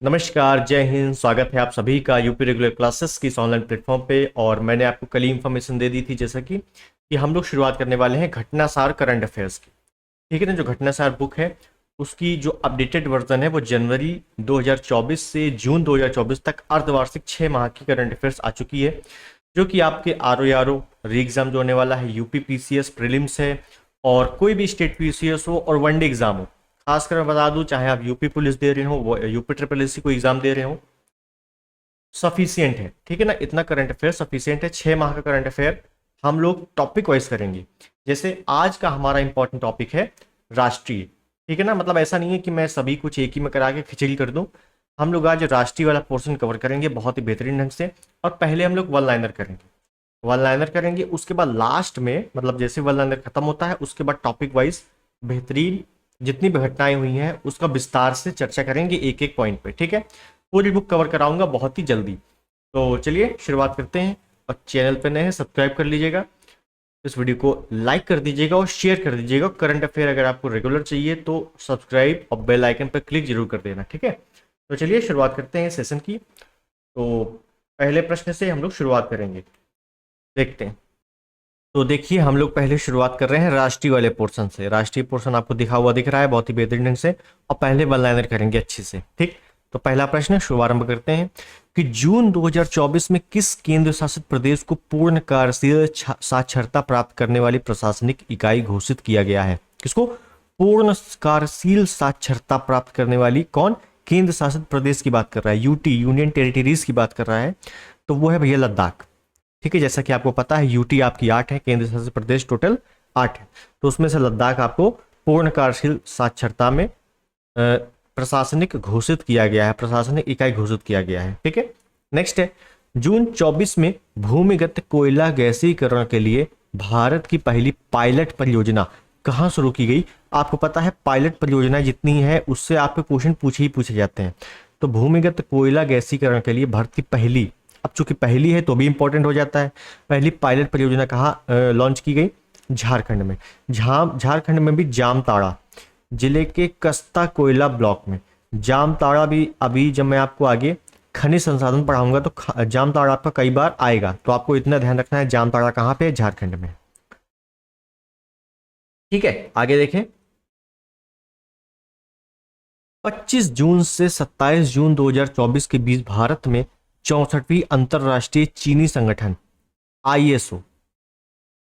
नमस्कार, जय हिंद। स्वागत है आप सभी का यूपी रेगुलर क्लासेस की इस ऑनलाइन प्लेटफॉर्म पे। और मैंने आपको कल ही इन्फॉर्मेशन दे दी थी जैसा कि हम लोग शुरुआत करने वाले हैं घटनासार करंट अफेयर्स की। ठीक है ना। जो घटनासार बुक है उसकी जो अपडेटेड वर्जन है वो जनवरी 2024 से जून 2024 तक अर्धवार्षिक 6 माह की करंट अफेयर्स आ चुकी है, जो कि आपके आर ओ री एग्जाम जो होने वाला है, यूपी पीसीएस प्रीलिम्स है, और कोई भी स्टेट पीसीएस हो और वनडे एग्जाम हो। खासकर मैं बता दूं, चाहे आप यूपी पुलिस दे रहे हो, यूपी ट्रिपल एससी को एग्जाम दे रहे हो, सफिशियंट है। ठीक है ना। इतना करंट अफेयर सफिशियंट है। 6 माह का करंट अफेयर हम लोग टॉपिक वाइज करेंगे। जैसे आज का हमारा इंपॉर्टेंट टॉपिक है राष्ट्रीय। ठीक है ना। मतलब ऐसा नहीं है कि मैं सभी कुछ एक ही में करा के खिचड़ी कर दूं। हम लोग आज राष्ट्रीय वाला पोर्शन कवर करेंगे बहुत ही बेहतरीन ढंग से। और पहले हम लोग वन लाइनर करेंगे। वन लाइनर करेंगे, उसके बाद लास्ट में, मतलब जैसे वन लाइनर खत्म होता है उसके बाद टॉपिक वाइज बेहतरीन जितनी भी घटनाएं हुई हैं उसका विस्तार से चर्चा करेंगे एक एक पॉइंट पे। ठीक है। पूरी बुक कवर कराऊंगा बहुत ही जल्दी। तो चलिए शुरुआत करते हैं। और चैनल पे नए हैं सब्सक्राइब कर लीजिएगा, इस वीडियो को लाइक कर दीजिएगा और शेयर कर दीजिएगा। करंट अफेयर अगर आपको रेगुलर चाहिए तो सब्सक्राइब और बेल आइकन पर क्लिक जरूर कर देना। ठीक है। तो चलिए शुरुआत करते हैं सेशन की। तो पहले प्रश्न से हम लोग शुरुआत करेंगे, देखते हैं। तो देखिए, हम लोग पहले शुरुआत कर रहे हैं राष्ट्रीय वाले पोर्शन से। राष्ट्रीय पोर्शन आपको दिखा हुआ दिख रहा है बहुत ही बेहतरीन ढंग से। और पहले वन लाइनर करेंगे अच्छे से। ठीक। तो पहला प्रश्न शुभारंभ करते हैं कि जून 2024 में किस केंद्र शासित प्रदेश को पूर्ण कार्यशील साक्षरता प्राप्त करने वाली प्रशासनिक इकाई घोषित किया गया है? किसको पूर्ण कार्यशील साक्षरता प्राप्त करने वाली? कौन? केंद्र शासित प्रदेश की बात कर रहा है, यूटी, यूनियन टेरिटरीज की बात कर रहा है। तो वो है भैया लद्दाख। ठीक है। जैसा कि आपको पता है यूटी आपकी 8 है, केंद्र शासित प्रदेश टोटल 8 है। तो उसमें से लद्दाख आपको पूर्ण कार्यशील साक्षरता में प्रशासनिक घोषित किया गया है, प्रशासनिक इकाई घोषित किया गया है। ठीक है। नेक्स्ट है, जून 24 में भूमिगत कोयला गैसीकरण के लिए भारत की पहली पायलट परियोजना कहाँ शुरू की गई? आपको पता है पायलट परियोजना जितनी है उससे आपके क्वेश्चन पूछे ही पूछे जाते हैं। तो भूमिगत कोयला गैसीकरण के लिए भारत की पहली, अब चूंकि पहली है तो भी इंपॉर्टेंट हो जाता है, पहली पायलट परियोजना कहाँ लॉन्च की गई? झारखंड में। झारखंड में भी जामताड़ा जिले के कस्ता कोयला ब्लॉक में। जामताड़ा भी अभी जब मैं आपको आगे खनिज संसाधन पढ़ाऊंगा तो जामताड़ा आपका कई बार आएगा, तो आपको इतना ध्यान रखना है जामताड़ा कहाँ पे है? झारखंड में। ठीक है। आगे देखें। 25 जून से 27 जून 2024 के बीच भारत में 64वीं अंतरराष्ट्रीय चीनी संगठन आईएसओ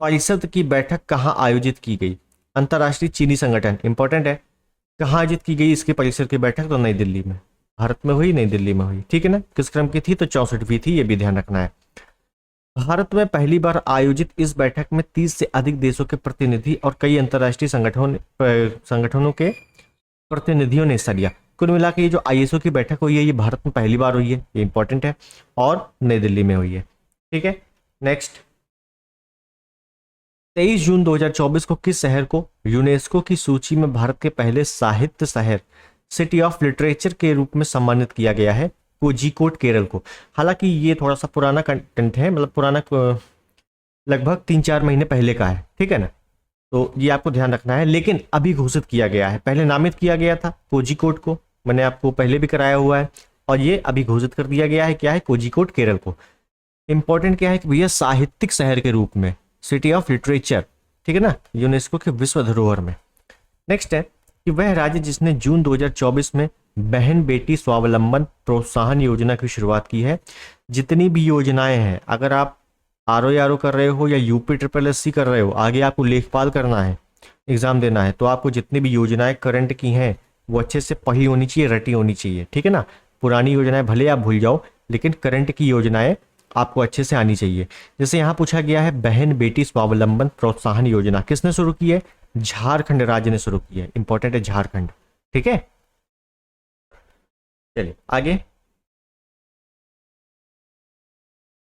परिषद की बैठक कहाँ आयोजित की गई? अंतरराष्ट्रीय चीनी संगठन इंपॉर्टेंट है। कहाँ आयोजित की गई इसकी परिषद की बैठक? तो नई दिल्ली में। भारत में हुई, नई दिल्ली में हुई। ठीक है ना। किस क्रम की थी? तो 64वीं थी, ये भी ध्यान रखना है। भारत में पहली बार आयोजित इस बैठक में 30 से अधिक देशों के प्रतिनिधि और कई अंतरराष्ट्रीय संगठनों के प्रतिनिधियों ने हिस्सा लिया। कुल मिला के ये जो आईएसओ की बैठक हुई है ये भारत में पहली बार हुई है, ये इंपॉर्टेंट है, और नई दिल्ली में हुई है। ठीक है। नेक्स्ट, 23 जून 2024 को किस शहर को यूनेस्को की सूची में भारत के पहले साहित्य शहर, सिटी ऑफ लिटरेचर के रूप में सम्मानित किया गया है? कोझिकोड, केरल को। हालांकि ये थोड़ा सा पुराना कंटेंट है, मतलब पुराना लगभग 3-4 महीने पहले का है। ठीक है ना। तो ये आपको ध्यान रखना है, लेकिन अभी घोषित किया गया है। पहले नामित किया गया था कोझिकोड को, मैंने आपको पहले भी कराया हुआ है, और ये अभी घोषित कर दिया गया है। क्या है? कोझिकोड, केरल को। इंपॉर्टेंट क्या है कि भैया साहित्यिक शहर के रूप में, सिटी ऑफ लिटरेचर। ठीक है ना, यूनेस्को के विश्व धरोहर में। नेक्स्ट है कि वह राज्य जिसने जून 2024 में बहन बेटी स्वावलंबन प्रोत्साहन योजना की शुरुआत की है। जितनी भी योजनाएं हैं, अगर आप आर कर रहे हो या यूपी ट्रिपल एससी कर रहे हो, आगे आपको लेखपाल करना है, एग्जाम देना है, तो आपको जितनी भी योजनाएं करंट की हैं वो अच्छे से पढ़ी होनी चाहिए, रटी होनी चाहिए। ठीक है ना। पुरानी योजनाएं भले आप भूल जाओ, लेकिन करंट की योजनाएं आपको अच्छे से आनी चाहिए। जैसे यहाँ पूछा गया है बहन बेटी स्वावलंबन प्रोत्साहन योजना किसने शुरू की है? झारखंड राज्य ने शुरू की है। इंपॉर्टेंट है झारखंड। ठीक है। चलिए आगे।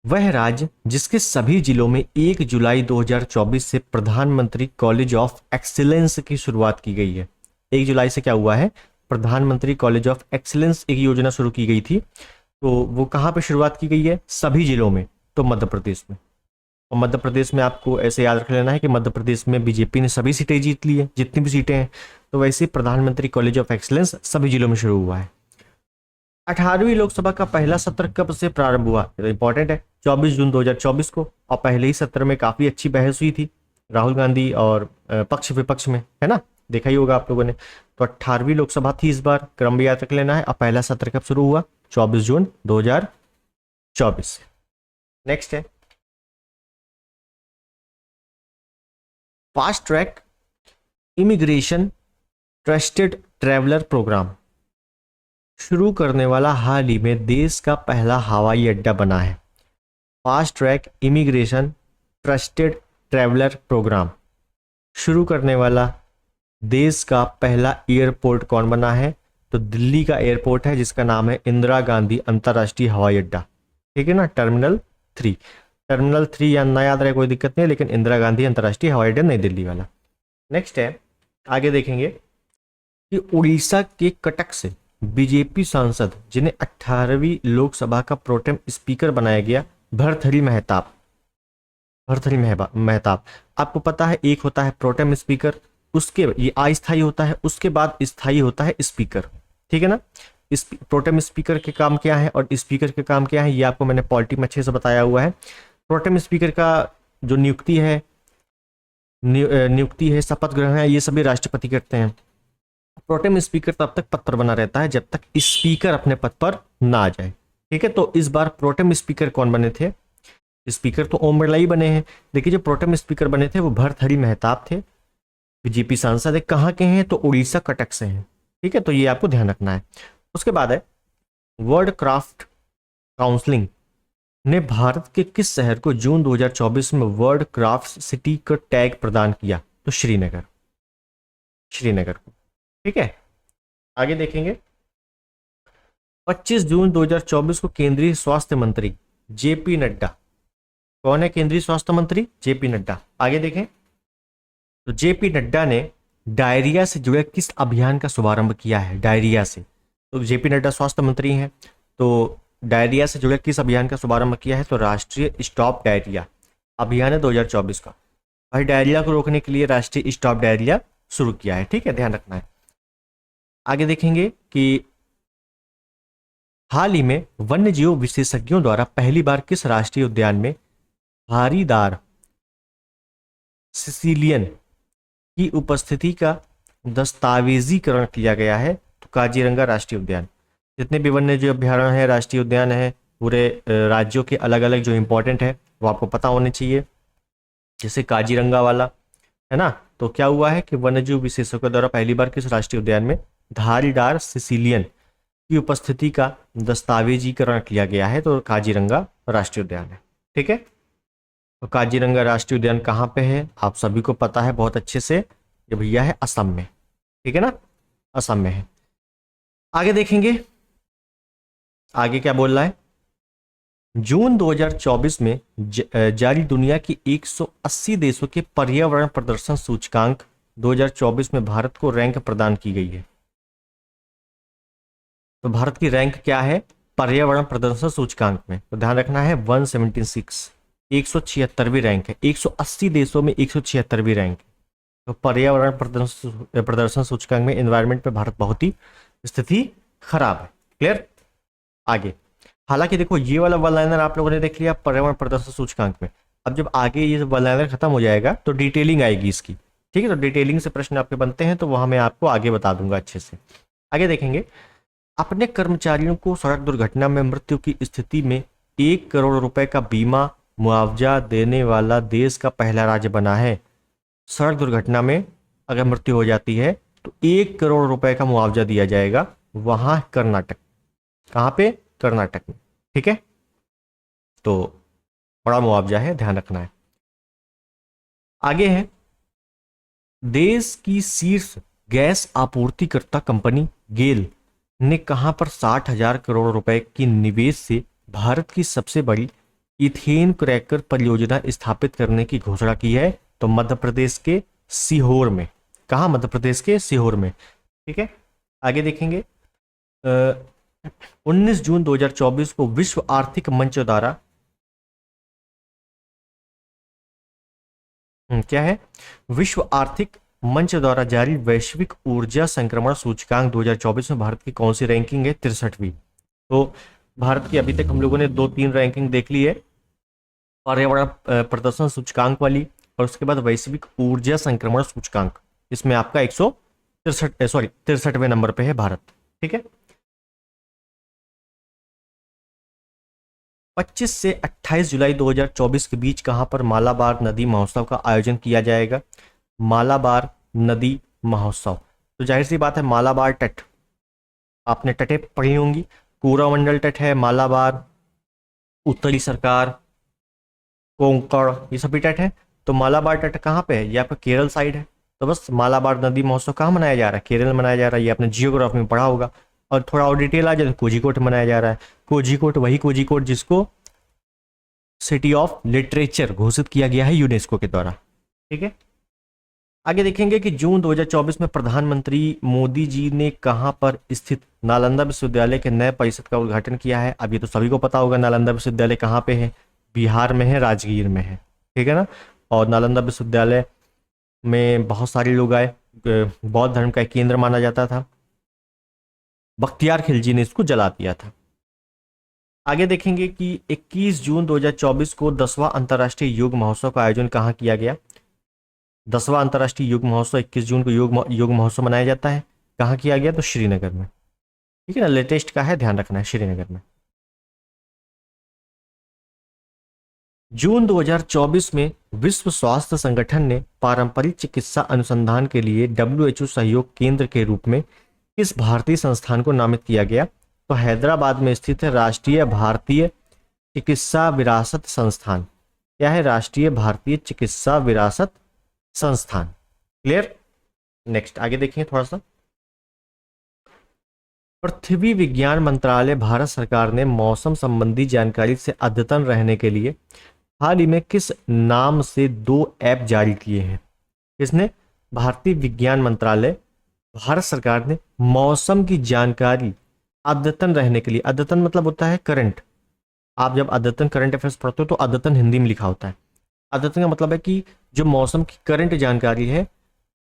वह राज्य जिसके सभी जिलों में 1 जुलाई 2024 से प्रधानमंत्री कॉलेज ऑफ एक्सीलेंस की शुरुआत की गई है। 1 जुलाई से क्या हुआ है? प्रधानमंत्री कॉलेज ऑफ एक्सीलेंस एक योजना शुरू की गई थी। तो वो कहाँ पे शुरुआत की गई है? सभी जिलों में। तो मध्य प्रदेश में। और मध्य प्रदेश में आपको ऐसे याद रख लेना है कि मध्य प्रदेश में बीजेपी ने सभी सीटें जीत ली है, जितनी भी सीटें हैं। तो वैसे प्रधानमंत्री कॉलेज ऑफ एक्सीलेंस सभी जिलों में शुरू हुआ है। 18वीं लोकसभा का पहला सत्र कब से प्रारंभ हुआ, तो इंपॉर्टेंट है, 24 जून 2024 को। और पहले ही सत्र में काफी अच्छी बहस हुई थी राहुल गांधी और पक्ष विपक्ष में, है ना, देखा ही होगा आप लोगों ने। तो 18वीं लोकसभा थी इस बार, क्रम भी याद रख लेना है। और पहला सत्र कब शुरू हुआ, 24 जून 2024 से। नेक्स्ट है fast track immigration trusted traveller programme शुरू करने वाला हाल ही में देश का पहला हवाई अड्डा बना है। Fast track immigration trusted traveller programme शुरू करने वाला देश का पहला एयरपोर्ट कौन बना है, तो दिल्ली का एयरपोर्ट है जिसका नाम है इंदिरा गांधी अंतर्राष्ट्रीय हवाई अड्डा, ठीक है ना, टर्मिनल 3। टर्मिनल 3 या ना याद रहे कोई दिक्कत नहीं, लेकिन इंदिरा गांधी अंतर्राष्ट्रीय हवाई अड्डा नई दिल्ली वाला। नेक्स्ट है, आगे देखेंगे कि उड़ीसा के कटक से बीजेपी सांसद जिन्हें 18वीं लोकसभा का प्रोटेम स्पीकर बनाया गया, भर्तृहरि मेहताब। भर्तृहरि मेहताब, आपको पता है एक होता है प्रोटेम स्पीकर, उसके ये अस्थायी होता है, उसके बाद स्थायी होता है स्पीकर, ठीक है ना। इस प्रोटेम स्पीकर के काम क्या है और स्पीकर के काम क्या है, ये आपको मैंने पॉलिटी में अच्छे से बताया हुआ है। प्रोटेम स्पीकर का जो नियुक्ति है, शपथ ग्रहण है, ये सभी राष्ट्रपति करते हैं। प्रोटेम स्पीकर तब तक पद पर बना रहता है जब तक स्पीकर अपने पद पर ना आ जाए, ठीक है। तो इस बार प्रोटेम स्पीकर कौन बने थे, स्पीकर तो ओम बिरला ही बने हैं। देखिए जो प्रोटेम स्पीकर बने थे वो भर्तृहरि मेहताब थे, बीजेपी सांसद है, कहाँ के हैं, तो उड़ीसा कटक से हैं, ठीक है। तो ये आपको ध्यान रखना है। उसके बाद है वर्ल्ड क्राफ्ट काउंसिलिंग ने भारत के किस शहर को जून 2024 में वर्ल्ड क्राफ्ट सिटी का टैग प्रदान किया, तो श्रीनगर को, ठीक है। आगे देखेंगे 25 जून 2024 को केंद्रीय स्वास्थ्य मंत्री जेपी नड्डा, कौन है केंद्रीय स्वास्थ्य मंत्री, जेपी नड्डा। आगे देखें तो जेपी नड्डा ने डायरिया से जुड़े किस अभियान का शुभारंभ किया है, डायरिया से, तो जेपी नड्डा स्वास्थ्य मंत्री हैं, तो डायरिया से जुड़े किस अभियान का शुभारंभ किया है, तो राष्ट्रीय स्टॉप डायरिया अभियान है 2024 का। भाई डायरिया को रोकने के लिए राष्ट्रीय स्टॉप डायरिया शुरू किया है, ठीक है, ध्यान रखना है। आगे देखेंगे कि हाल ही में वन्य जीव विशेषज्ञों द्वारा पहली बार किस राष्ट्रीय उद्यान में धारीदार सिसिलियन की उपस्थिति का दस्तावेजीकरण किया गया है, तो काजीरंगा राष्ट्रीय उद्यान। जितने भी वन्य जीव अभ्यारण्य है, राष्ट्रीय उद्यान है, पूरे राज्यों के अलग अलग जो इंपॉर्टेंट है वो आपको पता होने चाहिए। जैसे काजीरंगा वाला है ना, तो क्या हुआ है कि वन्य जीव विशेषज्ञों द्वारा पहली बार किस राष्ट्रीय उद्यान में धारीदार सिसिलियन की उपस्थिति का दस्तावेजीकरण किया गया है, तो काजीरंगा राष्ट्रीय उद्यान है, ठीक है। तो काजीरंगा राष्ट्रीय उद्यान कहाँ पे है, आप सभी को पता है बहुत अच्छे से, ये भैया है असम में, ठीक है ना, असम में है। आगे देखेंगे आगे क्या बोल रहा है, जून 2024 में जारी दुनिया की 180 देशों के पर्यावरण प्रदर्शन सूचकांक 2024 में भारत को रैंक प्रदान की गई है। तो भारत की रैंक क्या है पर्यावरण प्रदर्शन सूचकांक में, तो ध्यान रखना है 176, 176वीं रैंक है, 180 देशों में 176वीं रैंक है। तो पर्यावरण प्रदर्शन सूचकांक में एनवायरनमेंट में भारत बहुत ही स्थिति खराब है, क्लियर। आगे हालांकि देखो ये वाला वन लाइनर आप लोगों ने देख लिया पर्यावरण प्रदर्शन सूचकांक में, अब जब आगे ये वन लाइनर खत्म हो जाएगा तो डिटेलिंग आएगी इसकी, ठीक है। तो डिटेलिंग से प्रश्न आपके बनते हैं, तो वहां मैं आपको आगे बता दूंगा अच्छे से। आगे देखेंगे अपने कर्मचारियों को सड़क दुर्घटना में मृत्यु की स्थिति में 1 करोड़ रुपए का बीमा मुआवजा देने वाला देश का पहला राज्य बना है। सड़क दुर्घटना में अगर मृत्यु हो जाती है तो 1 करोड़ रुपए का मुआवजा दिया जाएगा, वहां कर्नाटक, कहां पे, कर्नाटक में, ठीक है। तो बड़ा मुआवजा है, ध्यान रखना है। आगे है देश की शीर्ष गैस आपूर्तिकर्ता कंपनी गेल ने कहां पर 60,000 करोड़ रुपए की निवेश से भारत की सबसे बड़ी इथेन क्रैकर परियोजना स्थापित करने की घोषणा की है, तो मध्य प्रदेश के सीहोर में, कहा, मध्य प्रदेश के सीहोर में, ठीक है। आगे देखेंगे 19 जून 2024 को विश्व आर्थिक मंच द्वारा क्या है, विश्व आर्थिक मंच द्वारा जारी वैश्विक ऊर्जा संक्रमण सूचकांक 2024 में भारत की कौन सी रैंकिंग है, 63वीं। तो भारत की अभी तक हम लोगों ने 2-3 रैंकिंग देख ली है, पर्यावरण प्रदर्शन सूचकांक वाली, और उसके बाद वैश्विक ऊर्जा संक्रमण सूचकांक, इसमें आपका 163वें नंबर पे है भारत। ठीक है। 25 से 28 जुलाई 2024 के बीच कहां पर मालाबार नदी महोत्सव का आयोजन किया जाएगा? मालाबार नदी महोत्सव, तो जाहिर सी बात है मालाबार तट, आपने तटें पढ़ी होंगी, कोरोमंडल तट है, मालाबार, उत्तरी सरकार, कोंकण, ये सभी तट है। तो मालाबार तट कहाँ पे है? ये आपका केरल साइड है। तो बस मालाबार नदी महोत्सव कहाँ मनाया जा रहा है? केरल में मनाया जा रहा है। ये आपने जियोग्राफी में पढ़ा होगा। और थोड़ा और डिटेल आ जाए तो कोझिकोड मनाया जा रहा है। कोझिकोड, वही कोझिकोड जिसको सिटी ऑफ लिटरेचर घोषित किया गया है यूनेस्को के द्वारा। ठीक है। आगे देखेंगे कि जून 2024 में प्रधानमंत्री मोदी जी ने कहां पर स्थित नालंदा विश्वविद्यालय के नए परिसर का उद्घाटन किया है? अब ये तो सभी को पता होगा, नालंदा विश्वविद्यालय कहाँ पे है? बिहार में है, राजगीर में है। ठीक है ना। और नालंदा विश्वविद्यालय में बहुत सारे लोग आए, बौद्ध धर्म का एक केंद्र माना जाता था। बख्तियार खिलजी ने इसको जला दिया था। आगे देखेंगे कि 21 जून 2024 को 10वां अंतर्राष्ट्रीय योग महोत्सव का आयोजन कहाँ किया गया? 10वां अंतर्राष्ट्रीय योग महोत्सव 21 जून को योग महोत्सव मनाया जाता है। कहाँ किया गया? तो श्रीनगर में। ठीक है ना, लेटेस्ट का है, ध्यान रखना है, श्रीनगर में। जून 2024 में विश्व स्वास्थ्य संगठन ने पारंपरिक चिकित्सा अनुसंधान के लिए WHO सहयोग केंद्र के रूप में किस भारतीय संस्थान को नामित किया गया? तो हैदराबाद में स्थित है राष्ट्रीय भारतीय चिकित्सा विरासत संस्थान। क्या है? राष्ट्रीय भारतीय चिकित्सा विरासत संस्थान। क्लियर। नेक्स्ट आगे देखेंगे थोड़ा सा। पृथ्वी विज्ञान मंत्रालय भारत सरकार ने मौसम संबंधी जानकारी से अद्यतन रहने के लिए हाल ही में किस नाम से 2 ऐप जारी किए हैं? किसने? भारतीय विज्ञान मंत्रालय, भारत सरकार ने मौसम की जानकारी अद्यतन रहने के लिए, अद्यतन मतलब होता है करंट। आप जब अद्यतन करंट अफेयर्स पढ़ते हो तो अद्यतन हिंदी में लिखा होता है। अद्यतन का मतलब है कि जो मौसम की करंट जानकारी है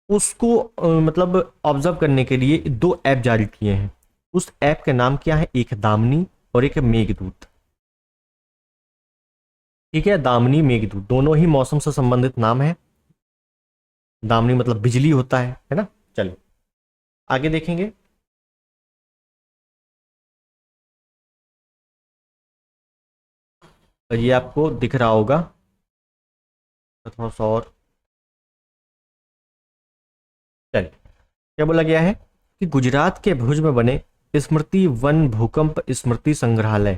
उसको मतलब ऑब्जर्व करने के लिए 2 ऐप जारी किए हैं। उस ऐप के नाम क्या है? एक दामिनी और एक मेघदूत। ठीक है, दामिनी, मेघदूत, दोनों ही मौसम से संबंधित नाम है। दामिनी मतलब बिजली होता है ना। चलिए आगे देखेंगे। ये आपको दिख रहा होगा थोड़ा सा और। चलिए, क्या बोला गया है कि गुजरात के भुज में बने स्मृति वन भूकंप स्मृति संग्रहालय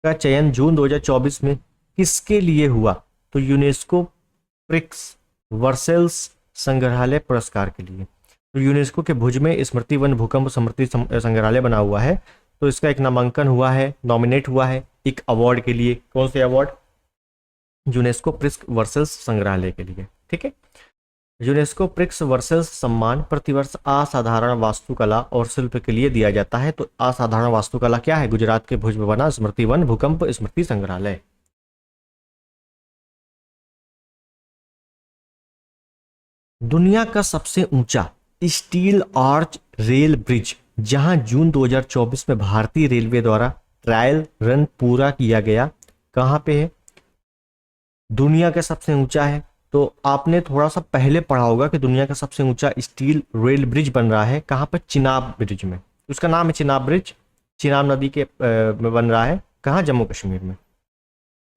का चयन जून 2024 में किसके लिए हुआ? तो यूनेस्को प्रिक्स वर्सेल्स संग्रहालय पुरस्कार के लिए। तो यूनेस्को के भुज में स्मृति वन भूकंप स्मृति संग्रहालय बना हुआ है, तो इसका एक नामांकन हुआ है, नॉमिनेट हुआ है एक अवार्ड के लिए। कौन से अवार्ड? यूनेस्को प्रिक्स वर्सेल्स संग्रहालय के लिए। ठीक है। यूनेस्को प्रिक्स वर्सेल्स सम्मान प्रतिवर्ष असाधारण वास्तुकला और शिल्प के लिए दिया जाता है। तो असाधारण वास्तुकला क्या है? गुजरात के भुज में बना स्मृति वन भूकंप स्मृति संग्रहालय। दुनिया का सबसे ऊंचा स्टील आर्च रेल ब्रिज जहां जून 2024 में भारतीय रेलवे द्वारा ट्रायल रन पूरा किया गया, कहां पे है? दुनिया का सबसे ऊंचा है। तो आपने थोड़ा सा पहले पढ़ा होगा कि दुनिया का सबसे ऊंचा स्टील रेल ब्रिज बन रहा है कहां पर? चिनाब ब्रिज में। उसका नाम है चिनाब ब्रिज, चिनाब नदी के में बन रहा है। कहां? जम्मू कश्मीर में।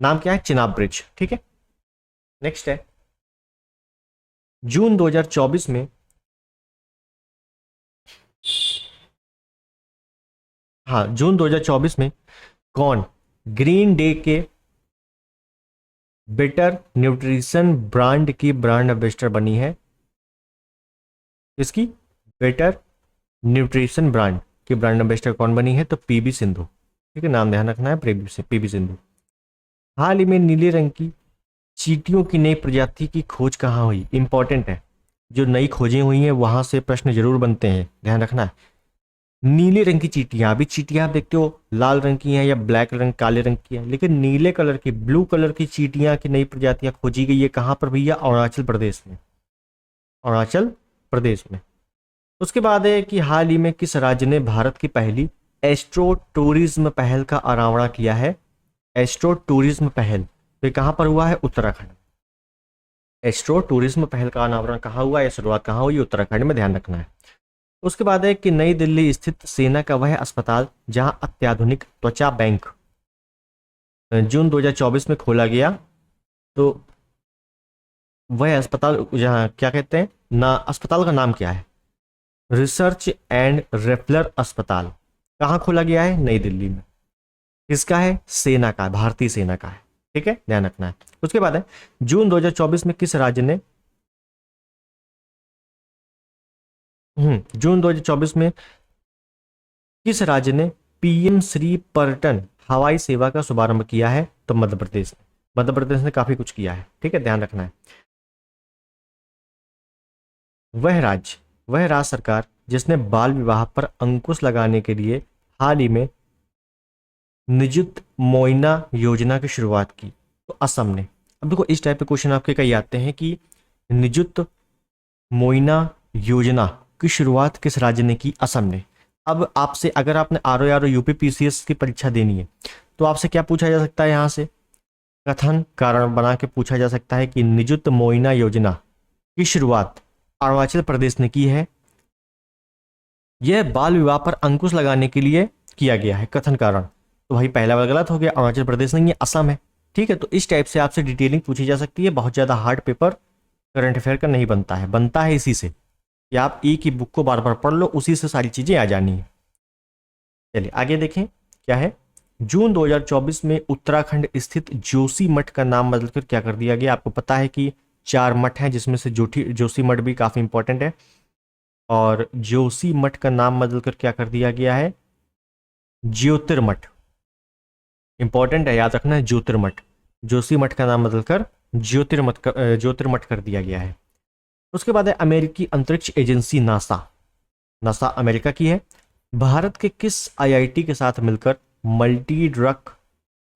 नाम क्या है? चिनाब ब्रिज। ठीक है। नेक्स्ट है जून 2024 में, हाँ, जून 2024 में कौन ग्रीन डे के बेटर न्यूट्रिशन ब्रांड की ब्रांड एम्बेसडर बनी है? इसकी बेटर न्यूट्रिशन ब्रांड की ब्रांड एम्बेसडर कौन बनी है? तो पीवी सिंधु। ठीक है, नाम ध्यान रखना है, पीवी सिंधु। हाल ही में नीले रंग की चींटियों की नई प्रजाति की खोज कहाँ हुई? इंपॉर्टेंट है, जो नई खोजें हुई हैं वहां से प्रश्न जरूर बनते हैं, ध्यान रखना है। नीले रंग की चींटियां, अभी चींटियां आप देखते हो लाल रंग की हैं या ब्लैक रंग काले रंग की हैं, लेकिन नीले कलर की, ब्लू कलर की चींटियां की नई प्रजातियां खोजी गई है। कहां पर भैया? अरुणाचल प्रदेश में। अरुणाचल प्रदेश में। उसके बाद है कि हाल ही में किस राज्य ने भारत की पहली एस्ट्रो टूरिज्म पहल का अनावरण किया है? एस्ट्रो टूरिज्म पहल तो ये कहाँ पर हुआ है? उत्तराखंड। एस्ट्रो टूरिज्म पहल का अनावरण कहाँ हुआ, या शुरुआत कहाँ हुई? उत्तराखंड में, ध्यान रखना है। उसके बाद है कि नई दिल्ली स्थित सेना का वह अस्पताल जहां अत्याधुनिक त्वचा बैंक जून 2024 में खोला गया, तो वह अस्पताल जहां क्या कहते हैं ना, अस्पताल का नाम क्या है? रिसर्च एंड रेफलर अस्पताल। कहाँ खोला गया है? नई दिल्ली में। किसका है? सेना का, भारतीय सेना का है। ठीक है, ध्यान रखना है। उसके बाद है जून 2024 में किस राज्य ने जून 2024 में किस राज्य ने पीएम श्री पर्यटन हवाई सेवा का शुभारंभ किया है? तो मध्य प्रदेश ने। मध्य प्रदेश ने काफी कुछ किया है। ठीक है, ध्यान रखना है। वह राज्य सरकार जिसने बाल विवाह पर अंकुश लगाने के लिए हाल ही में निजुत मोइना योजना की शुरुआत की, तो असम ने। अब देखो, इस टाइप के क्वेश्चन आपके कई आते हैं कि निजुत मोइना योजना की शुरुआत किस राज्य ने की? असम ने। अब आपसे अगर आपने आर यूपी पीसीएस की परीक्षा देनी है, तो आपसे क्या पूछा जा सकता है? यहाँ से कथन कारण बना के पूछा जा सकता है कि निजुत मोइना योजना की शुरुआत अरुणाचल प्रदेश ने की है। यह बाल विवाह पर अंकुश लगाने के लिए किया गया है। कथन कारण, तो भाई पहला वाला गलत हो गया, अरुणाचल प्रदेश नहीं है, असम है। ठीक है, तो इस टाइप से आपसे डिटेलिंग पूछी जा सकती है। बहुत ज्यादा हार्ड पेपर करंट अफेयर का नहीं बनता है, बनता है इसी से कि आप एक ही बुक को बार बार पढ़ लो, उसी से सारी चीजें आ जानी है। चलिए आगे देखें क्या है। जून 2024 में उत्तराखंड स्थित जोशी मठ का नाम बदलकर क्या कर दिया गया? आपको पता है कि 4 मठ हैं, जिसमें से जोशी मठ भी काफी इंपॉर्टेंट है। और जोशी मठ का नाम बदलकर क्या कर दिया गया है? ज्योतिर्मठ। इंपॉर्टेंट है, याद रखना है, ज्योतिर्मठ। जोशी मठ का नाम बदलकर ज्योतिर्मठ कर दिया गया है। उसके बाद है अमेरिकी अंतरिक्ष एजेंसी नासा। नासा अमेरिका की है। भारत के किस आईआईटी के साथ मिलकर मल्टी ड्रग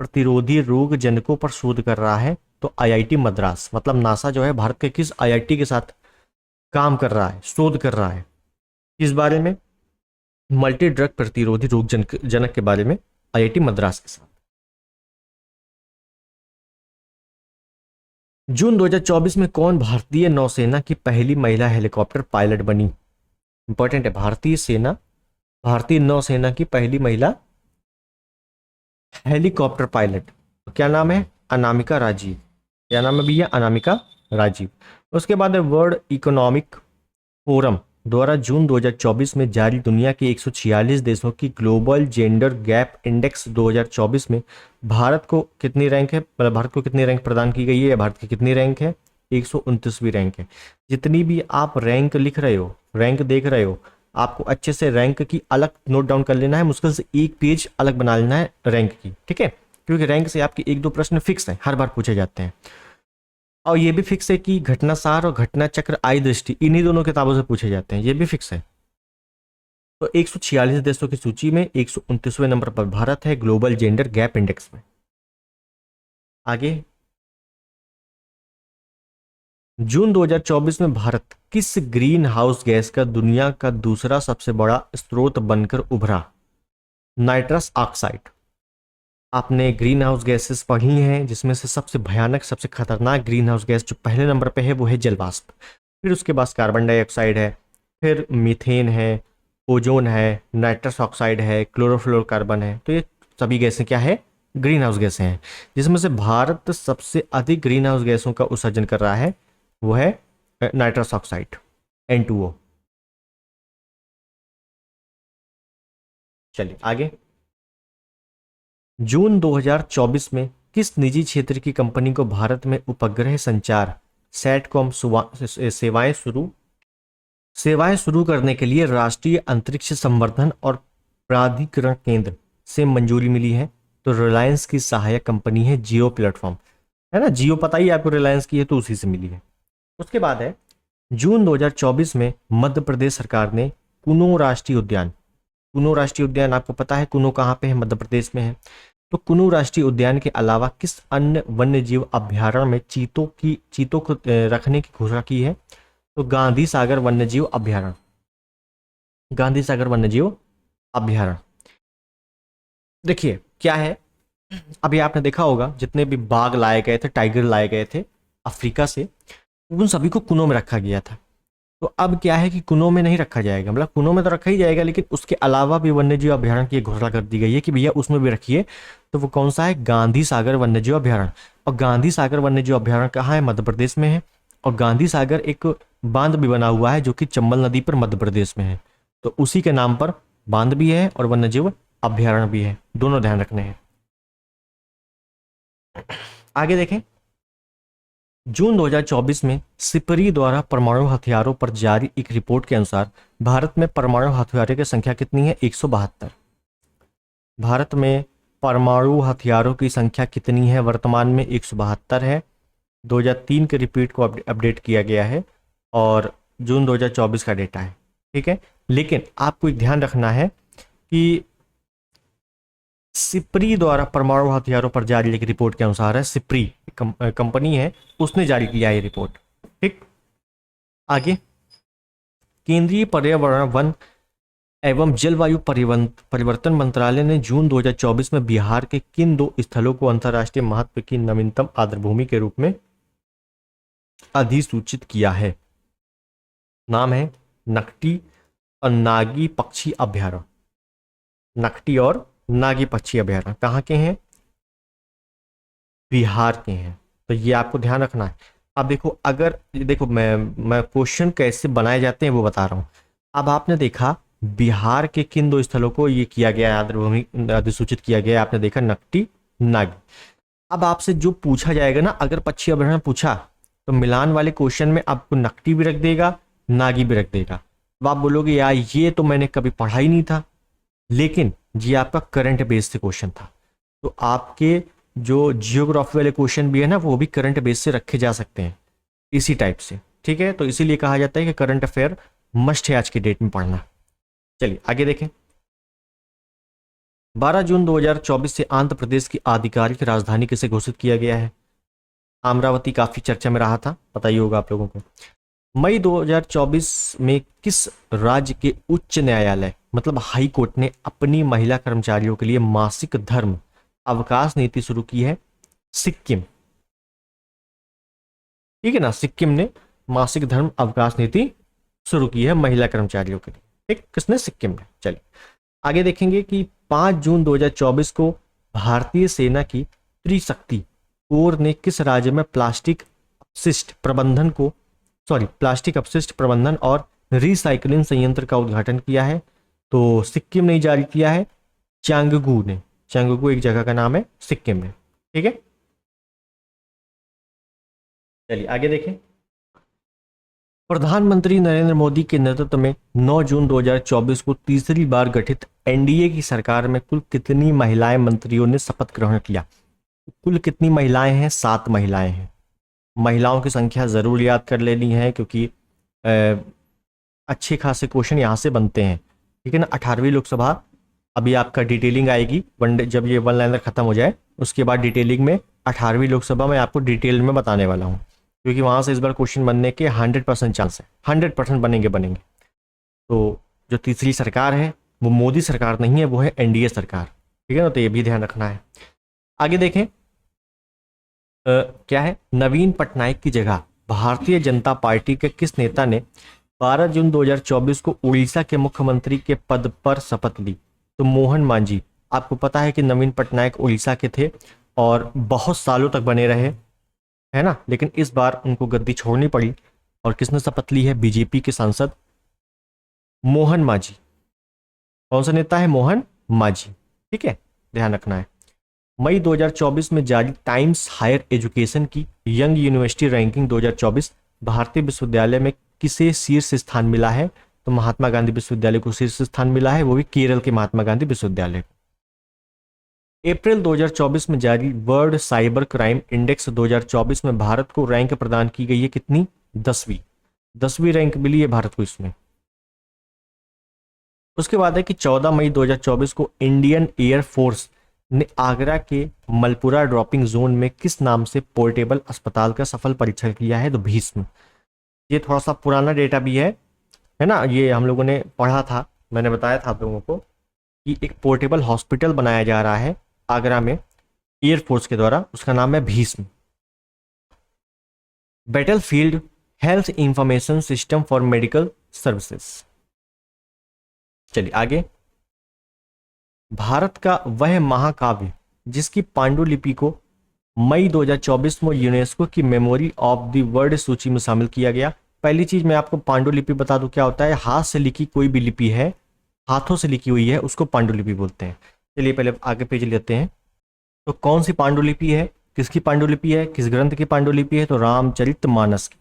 प्रतिरोधी रोग जनकों पर शोध कर रहा है? तो आईआईटी मद्रास। मतलब नासा जो है भारत के किस आईआईटी के साथ काम कर रहा है, शोध कर रहा है? किस बारे में? मल्टी ड्रग प्रतिरोधी रोग जनक के बारे में, आईआईटी मद्रास के साथ। जून 2024 में कौन भारतीय नौसेना की पहली महिला हेलीकॉप्टर पायलट बनी? इंपॉर्टेंट है, भारतीय नौसेना की पहली महिला हेलीकॉप्टर पायलट। क्या नाम है? अनामिका राजीव। क्या नाम है भैया? अनामिका राजीव। उसके बाद है वर्ल्ड इकोनॉमिक फोरम द्वारा जून 2024 में जारी दुनिया के 146 देशों की ग्लोबल जेंडर गैप इंडेक्स 2024 में भारत को कितनी रैंक है? मतलब भारत को कितनी रैंक प्रदान की गई है, या भारत की कितनी रैंक है? 129वीं रैंक है। जितनी भी आप रैंक लिख रहे हो, रैंक देख रहे हो, आपको अच्छे से रैंक की अलग नोट डाउन कर लेना है। मुश्किल से एक पेज अलग बना लेना है रैंक की। ठीक है, क्योंकि रैंक से आपके 1-2 प्रश्न फिक्स हैं, हर बार पूछे जाते हैं। और ये भी फिक्स है कि घटनासार और घटना चक्र आई दृष्टि इन्हीं दोनों किताबों से पूछे जाते हैं, ये भी फिक्स है। तो 146 देशों की सूची में 129वें नंबर पर भारत है ग्लोबल जेंडर गैप इंडेक्स में। आगे, जून 2024 में भारत किस ग्रीन हाउस गैस का दुनिया का दूसरा सबसे बड़ा स्रोत बनकर उभरा? Nitrous oxide. आपने ग्रीन हाउस गैसेस पढ़ी हैं, जिसमें से सबसे भयानक, सबसे खतरनाक ग्रीन हाउस गैस जो पहले नंबर पे है वो है जलवाष्प। फिर उसके बाद कार्बन डाइऑक्साइड है, फिर मीथेन है, ओजोन है, नाइट्रस ऑक्साइड है, क्लोरोफ्लोरोकार्बन है। तो ये सभी गैसें क्या है? ग्रीन हाउस गैसें हैं। जिसमें से भारत सबसे अधिक ग्रीन हाउस गैसों का उत्सर्जन कर रहा है, वो है नाइट्रस ऑक्साइड, N2O। चलिए आगे। जून 2024 में किस निजी क्षेत्र की कंपनी को भारत में उपग्रह संचार सैटकॉम सेवाएं शुरू करने के लिए राष्ट्रीय अंतरिक्ष संवर्धन और प्राधिकरण केंद्र से मंजूरी मिली है? तो रिलायंस की सहायक कंपनी है जियो प्लेटफॉर्म, है ना। जियो पता ही आपको, रिलायंस की है, तो उसी से मिली है। उसके बाद है जून 2024 में मध्य प्रदेश सरकार ने कुनो राष्ट्रीय उद्यान आपको पता है कुनो कहाँ पे है? मध्य प्रदेश में है। तो कुनो राष्ट्रीय उद्यान के अलावा किस अन्य वन्य जीव अभ्यारण्य में चीतों को रखने की घोषणा की है? तो गांधी सागर वन्यजीव अभ्यारण्य। देखिए क्या है, अभी आपने देखा होगा जितने भी बाघ लाए गए थे, टाइगर लाए गए थे अफ्रीका से, उन सभी को कुनों में रखा गया था। तो अब क्या है कि कुनों में नहीं रखा जाएगा, मतलब कुनों में तो रखा ही जाएगा, लेकिन उसके अलावा भी वन्यजीव अभयारण्य की घोषणा कर दी गई है कि भैया उसमें भी रखिए। तो वो कौन सा है? गांधी सागर वन्यजीव अभयारण्य। और गांधी सागर वन्यजीव अभयारण्य कहाँ है? मध्य प्रदेश में है। और गांधी सागर एक बांध भी बना हुआ है जो कि चंबल नदी पर मध्य प्रदेश में है। तो उसी के नाम पर बांध भी है और वन्यजीव अभयारण्य भी है, दोनों ध्यान रखने हैं। आगे देखें, जून 2024 में सिपरी द्वारा परमाणु हथियारों पर जारी एक रिपोर्ट के अनुसार भारत में परमाणु हथियारों की संख्या कितनी है? 172। भारत में परमाणु हथियारों की संख्या कितनी है? वर्तमान में 172 है। 2003 के रिपीट को अपडेट किया गया है और जून 2024 का डेटा है, ठीक है। लेकिन आपको एक ध्यान रखना है कि सिप्री द्वारा परमाणु हथियारों पर जारी एक रिपोर्ट के अनुसार है, सिप्री कंपनी है, उसने जारी किया है रिपोर्ट, ठीक। आगे, केंद्रीय पर्यावरण वन एवं जलवायु परिवर्तन मंत्रालय ने जून 2024 में बिहार के किन 2 स्थलों को अंतर्राष्ट्रीय महत्व की नवीनतम आर्द्रभूमि के रूप में अधिसूचित किया है? नाम है नकटी और नागी पक्षी अभयारण्य। नकटी और नागी पक्षी अभयारण्य कहाँ के हैं? बिहार के हैं। तो ये आपको ध्यान रखना है। अब देखो, अगर देखो मैं क्वेश्चन कैसे बनाए जाते हैं वो बता रहा हूँ। अब आपने देखा बिहार के किन 2 स्थलों को ये किया गया है, आर्द्रभूमि अधिसूचित किया गया है, आपने देखा नकटी, नागी। अब आपसे जो पूछा जाएगा ना, अगर पक्षी अभयारण्य पूछा तो मिलान वाले क्वेश्चन में आपको नकटी भी रख देगा, नागी भी रख देगा। अब आप बोलोगे यार ये तो मैंने कभी पढ़ा ही नहीं था, लेकिन ये आपका करंट बेस से क्वेश्चन था। तो आपके जो जियोग्राफी वाले क्वेश्चन भी है ना, वो भी करंट बेस से रखे जा सकते हैं इसी टाइप से, ठीक है। तो इसीलिए कहा जाता है कि करंट अफेयर मस्ट है आज की डेट में पढ़ना। चलिए आगे देखें। 12 जून 2024 से आंध्र प्रदेश की आधिकारिक राजधानी किसे घोषित किया गया है? अमरावती काफी चर्चा में रहा था, पता ही होगा आप लोगों को। मई 2024 में किस राज्य के उच्च न्यायालय मतलब हाई कोर्ट ने अपनी महिला कर्मचारियों के लिए मासिक धर्म अवकाश नीति शुरू की है? सिक्किम, ठीक है ना। सिक्किम ने मासिक धर्म अवकाश नीति शुरू की है महिला कर्मचारियों के लिए, ठीक। किसने? सिक्किम ने। चलिए आगे देखेंगे कि 5 जून 2024 को भारतीय सेना की त्रिशक्ति कोर ने किस राज्य में प्लास्टिक अपशिष्ट प्रबंधन और रिसाइकलिंग संयंत्र का उद्घाटन किया है? तो सिक्किम ने जारी किया है, चांगगू ने। चांगगू एक जगह का नाम है, सिक्किम में, ठीक है। चलिए आगे देखें। प्रधानमंत्री नरेंद्र मोदी के नेतृत्व में 9 जून 2024 को तीसरी बार गठित एनडीए की सरकार में कुल कितनी महिलाएं मंत्रियों ने शपथ ग्रहण किया? कुल कितनी महिलाएं हैं? 7 महिलाएं हैं। महिलाओं की संख्या जरूर याद कर लेनी है क्योंकि अच्छे खासे क्वेश्चन यहाँ से बनते हैं, ठीक है ना। 18वीं लोकसभा, अभी आपका डिटेलिंग आएगी वनडे, जब ये वन लाइनर खत्म हो जाए उसके बाद डिटेलिंग में 18वीं लोकसभा में आपको डिटेल में बताने वाला हूँ, क्योंकि वहाँ से इस बार क्वेश्चन बनने के 100% चांस है, 100% बनेंगे। तो जो तीसरी सरकार है वो मोदी सरकार नहीं है, वो है एनडीए सरकार, ठीक है ना। तो ये भी ध्यान रखना है। आगे देखें, क्या है? नवीन पटनायक की जगह भारतीय जनता पार्टी के किस नेता ने 12 जून 2024 को उड़ीसा के मुख्यमंत्री के पद पर शपथ ली? तो मोहन मांझी। आपको पता है कि नवीन पटनायक उड़ीसा के थे और बहुत सालों तक बने रहे, है ना, लेकिन इस बार उनको गद्दी छोड़नी पड़ी। और किसने शपथ ली है? बीजेपी के सांसद मोहन मांझी। कौन सा नेता है? मोहन मांझी, ठीक है, ध्यान रखना है। मई 2024 में जारी टाइम्स हायर एजुकेशन की यंग यूनिवर्सिटी रैंकिंग 2024 भारतीय विश्वविद्यालय में किसे शीर्ष स्थान मिला है? तो महात्मा गांधी विश्वविद्यालय को शीर्ष स्थान मिला है, वो भी केरल के महात्मा गांधी विश्वविद्यालय। अप्रैल 2024 में जारी वर्ल्ड साइबर क्राइम इंडेक्स 2024 में भारत को रैंक प्रदान की गई है कितनी? 10वीं रैंक मिली है भारत को इसमें। उसके बाद है कि 14 मई 2024 को इंडियन एयर फोर्स ने आगरा के मलपुरा ड्रॉपिंग जोन में किस नाम से पोर्टेबल अस्पताल का सफल परीक्षण किया है? तो भीष्म। ये थोड़ा सा पुराना डेटा भी है ना, ये हम लोगों ने पढ़ा था, मैंने बताया था आप लोगों को कि एक पोर्टेबल हॉस्पिटल बनाया जा रहा है आगरा में एयरफोर्स के द्वारा, उसका नाम है Bhishma. Battlefield health information system for medical services. चलिए आगे। भारत का वह महाकाव्य जिसकी पांडुलिपि को मई 2024 में यूनेस्को की मेमोरी ऑफ द वर्ल्ड सूची में शामिल किया गया। पहली चीज मैं आपको पांडुलिपि बता दूं क्या होता है। हाथ से लिखी कोई भी लिपि है, हाथों से लिखी हुई है, उसको पांडुलिपि बोलते हैं। चलिए पहले आगे पेज लेते हैं। तो कौन सी पांडुलिपि है, किसकी पांडुलिपि है, किस ग्रंथ की पांडुलिपि है, तो रामचरितमानस की।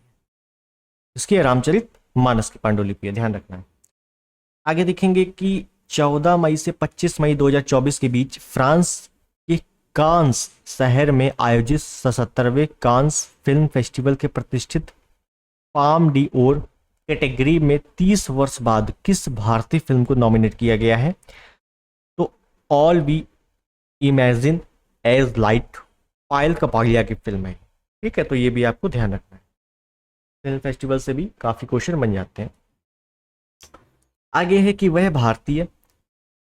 इसकी रामचरितमानस की पांडुलिपि है, ध्यान रखना है। आगे देखेंगे कि 14 मई से 25 मई 2024 के बीच फ्रांस के कांस शहर में आयोजित 77वें कांस फिल्म फेस्टिवल के प्रतिष्ठित पाम डी ओर कैटेगरी में 30 वर्ष बाद किस भारतीय फिल्म को नॉमिनेट किया गया है, तो all we imagine as light, Payal Kapadia की फिल्म है। ठीक है, तो ये भी आपको ध्यान रखना है, फिल्म फेस्टिवल से भी काफी क्वेश्चन बन जाते हैं। आगे है कि वह भारतीय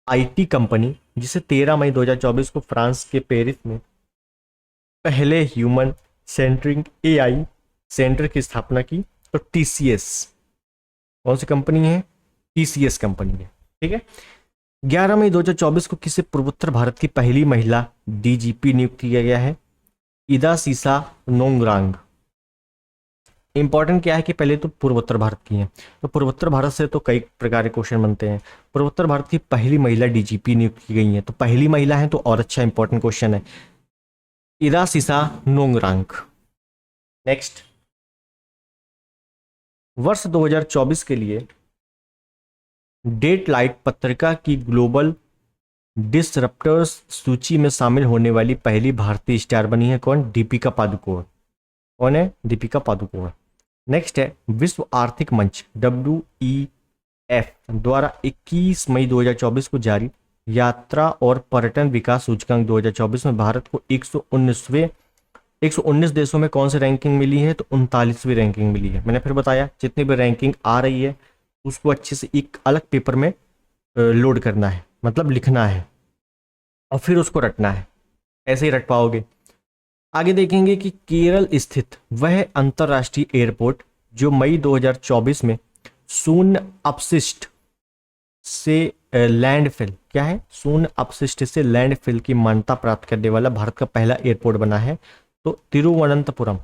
आईटी कंपनी जिसे 13 मई 2024 को फ्रांस के पेरिस में पहले ह्यूमन सेंट्रिक एआई सेंटर की स्थापना की, तो टीसीएस। कौन सी कंपनी है, टीसीएस कंपनी है। ठीक है। 11 मई 2024 को किसे पूर्वोत्तर भारत की पहली महिला डीजीपी नियुक्त किया गया है, इदा सीसा नोंगरांग। इंपॉर्टेंट क्या है कि पहले तो पूर्वोत्तर भारत की है, तो पूर्वोत्तर भारत से तो कई प्रकार के क्वेश्चन बनते हैं। पूर्वोत्तर भारत की पहली महिला डीजीपी नियुक्त की गई है, तो पहली महिला है तो और अच्छा इंपॉर्टेंट क्वेश्चन है, इदा सीसा नोंगरांग। नेक्स्ट, वर्ष 2024 के लिए डेटलाइट पत्रिका की ग्लोबल डिसरप्टर्स सूची में शामिल होने वाली पहली भारतीय स्टार बनी है कौन, दीपिका पादुकोण। कौन है, दीपिका पादुकोण। नेक्स्ट है विश्व आर्थिक मंच WEF द्वारा 21 मई 2024 को जारी यात्रा और पर्यटन विकास सूचकांक 2024 में भारत को 119 देशों में कौन सी रैंकिंग मिली है, तो 39वीं रैंकिंग मिली है। मैंने फिर बताया जितनी भी रैंकिंग आ रही है उसको अच्छे से एक अलग पेपर में लोड करना है, मतलब लिखना है और फिर उसको रटना है, ऐसे ही रट पाओगे। आगे देखेंगे कि केरल स्थित वह अंतरराष्ट्रीय एयरपोर्ट जो मई 2024 में शून्य अपशिष्ट से लैंडफिल, क्या है, शून्य अपशिष्ट से लैंडफिल की मान्यता प्राप्त करने वाला भारत का पहला एयरपोर्ट बना है, तो तिरुवनंतपुरम।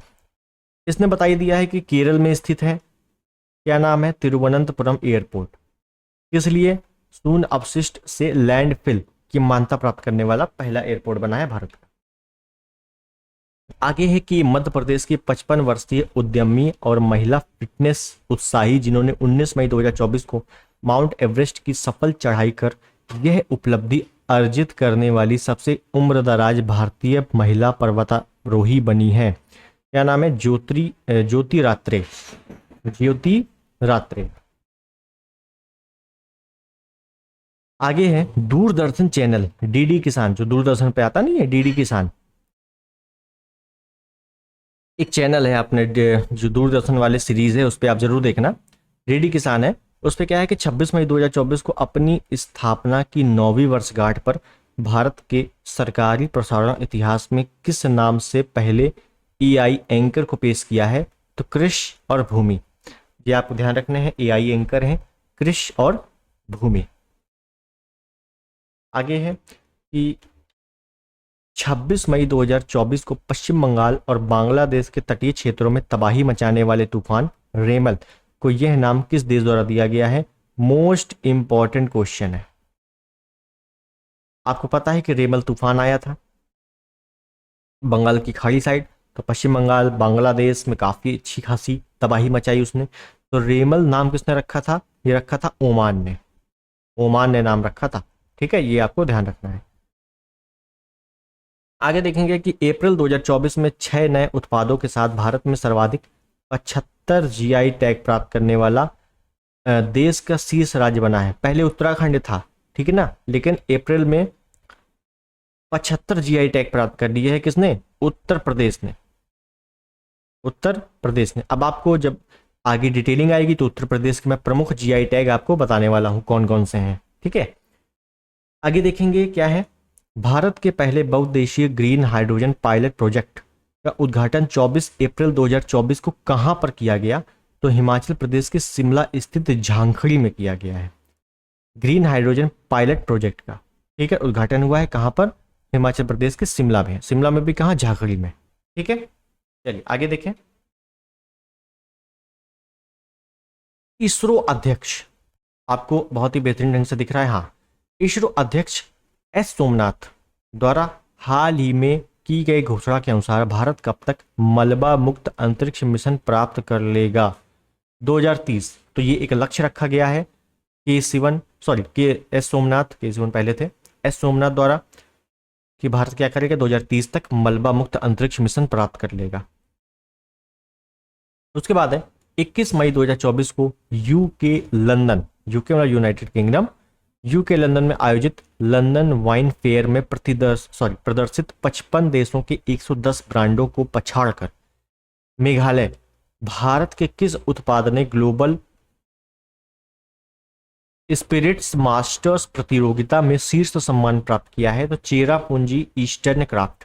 इसने बताई दिया है कि केरल में स्थित है, क्या नाम है, तिरुवनंतपुरम एयरपोर्ट। इसलिए शून्य अपशिष्ट से लैंडफिल की मान्यता प्राप्त करने वाला पहला एयरपोर्ट बना है भारत का। आगे है कि मध्य प्रदेश की 55 वर्षीय उद्यमी और महिला फिटनेस उत्साही जिन्होंने 19 मई 2024 को माउंट एवरेस्ट की सफल चढ़ाई कर यह उपलब्धि अर्जित करने वाली सबसे उम्रदराज भारतीय महिला पर्वतारोही बनी है। क्या नाम है, ज्योति रात्रे। ज्योति रात्रे। आगे है दूरदर्शन चैनल डीडी किसान, जो दूरदर्शन पे आता नहीं है, डीडी किसान एक चैनल है अपने जो दूरदर्शन वाले सीरीज है उस पर आप जरूर देखना, डीडी किसान है। उस पर क्या है कि 26 मई 2024 को अपनी स्थापना की 9वीं वर्षगांठ पर भारत के सरकारी प्रसारण इतिहास में किस नाम से पहले एआई एंकर को पेश किया है, तो कृष और भूमि। ये आपको ध्यान रखने हैं, एआई एंकर हैं कृष और भूमि। आगे है कि 26 मई 2024 को पश्चिम बंगाल और बांग्लादेश के तटीय क्षेत्रों में तबाही मचाने वाले तूफान रेमल को यह नाम किस देश द्वारा दिया गया है, मोस्ट इंपॉर्टेंट क्वेश्चन है। आपको पता है कि रेमल तूफान आया था बंगाल की खाड़ी साइड, तो पश्चिम बंगाल बांग्लादेश में काफी अच्छी खासी तबाही मचाई उसने। तो रेमल नाम किसने रखा था, ये रखा था ओमान ने, ओमान ने नाम रखा था। ठीक है, ये आपको ध्यान रखना है। आगे देखेंगे कि अप्रैल 2024 में 6 नए उत्पादों के साथ भारत में सर्वाधिक 75 जीआई टैग प्राप्त करने वाला देश का शीर्ष राज्य बना है। पहले उत्तराखंड था, ठीक है ना, लेकिन अप्रैल में 75 जीआई टैग प्राप्त कर लिए है किसने, उत्तर प्रदेश ने, उत्तर प्रदेश ने। अब आपको जब आगे डिटेलिंग आएगी तो उत्तर प्रदेश के मैं प्रमुख जीआई टैग आपको बताने वाला हूं कौन कौन से हैं। ठीक है, आगे देखेंगे क्या है, भारत के पहले बहुउद्देशीय ग्रीन हाइड्रोजन पायलट प्रोजेक्ट का उद्घाटन 24 अप्रैल 2024 को कहां पर किया गया? तो हिमाचल प्रदेश के शिमला स्थित झांखड़ी में किया गया है ग्रीन हाइड्रोजन पायलट प्रोजेक्ट का। ठीक है, उद्घाटन हुआ है कहां पर? हिमाचल प्रदेश के शिमला में। शिमला में भी कहां? झांखड़ी में। ठीक है, चलिए आगे देखें। इसरो अध्यक्ष, आपको बहुत ही बेहतरीन ढंग से दिख रहा है, हाँ, इसरो अध्यक्ष एस सोमनाथ द्वारा हाल ही में की गई घोषणा के अनुसार भारत कब तक मलबा मुक्त अंतरिक्ष मिशन प्राप्त कर लेगा? 2030। तो ये एक लक्ष्य रखा गया है के एस सोमनाथ पहले थे, एस सोमनाथ द्वारा कि भारत क्या करेगा? 2030 तक मलबा मुक्त अंतरिक्ष मिशन प्राप्त कर लेगा। उसके बाद है 21 मई 2024 को यूके लंदन, यूके मतलब यूनाइटेड किंगडम, यूके लंदन में आयोजित लंदन वाइन फेयर में प्रदर्शित 55 देशों के 110 ब्रांडों को पछाड़कर मेघालय भारत के किस उत्पाद ने ग्लोबल स्पिरिट्स मास्टर्स प्रतियोगिता में शीर्ष सम्मान प्राप्त किया है? तो चेरापूंजी ईस्टर्न क्राफ्ट।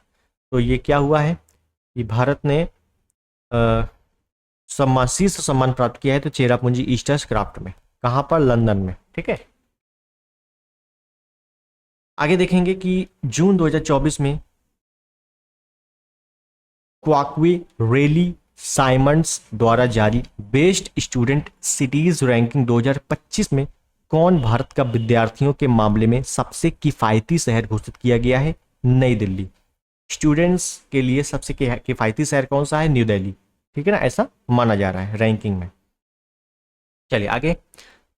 तो ये क्या हुआ है, ये भारत ने शीर्ष सम्मान प्राप्त किया है, तो चेरापूंजी ईस्टर्न क्राफ्ट में। कहां पर? लंदन में। ठीक है, आगे देखेंगे कि जून 2024 में क्वाकवे रेली साइमंड्स द्वारा जारी बेस्ट स्टूडेंट सिटीज रैंकिंग 2025 में कौन भारत का विद्यार्थियों के मामले में सबसे किफायती शहर घोषित किया गया है? नई दिल्ली। स्टूडेंट्स के लिए सबसे किफायती शहर कौन सा है? न्यू दिल्ली। ठीक है ना, ऐसा माना जा रहा है रैंकिंग में। चलिए आगे,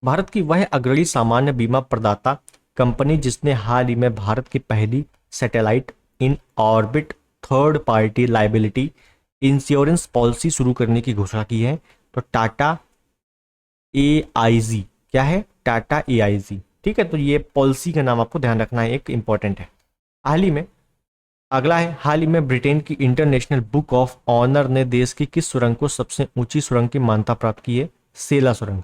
भारत की वह अग्रणी सामान्य बीमा प्रदाता कंपनी जिसने हाल ही में भारत की पहली satellite in orbit third party liability insurance policy शुरू करने की घोषणा की है? तो टाटा AIG। क्या है? टाटा AIG। ठीक है, तो ये पॉलिसी का नाम आपको ध्यान रखना है, एक इंपॉर्टेंट है। हाल ही में अगला है, हाल ही में ब्रिटेन की इंटरनेशनल बुक ऑफ ऑनर ने देश की किस सुरंग को सबसे ऊंची सुरंग की मान्यता प्राप्त की है? सेला सुरंग।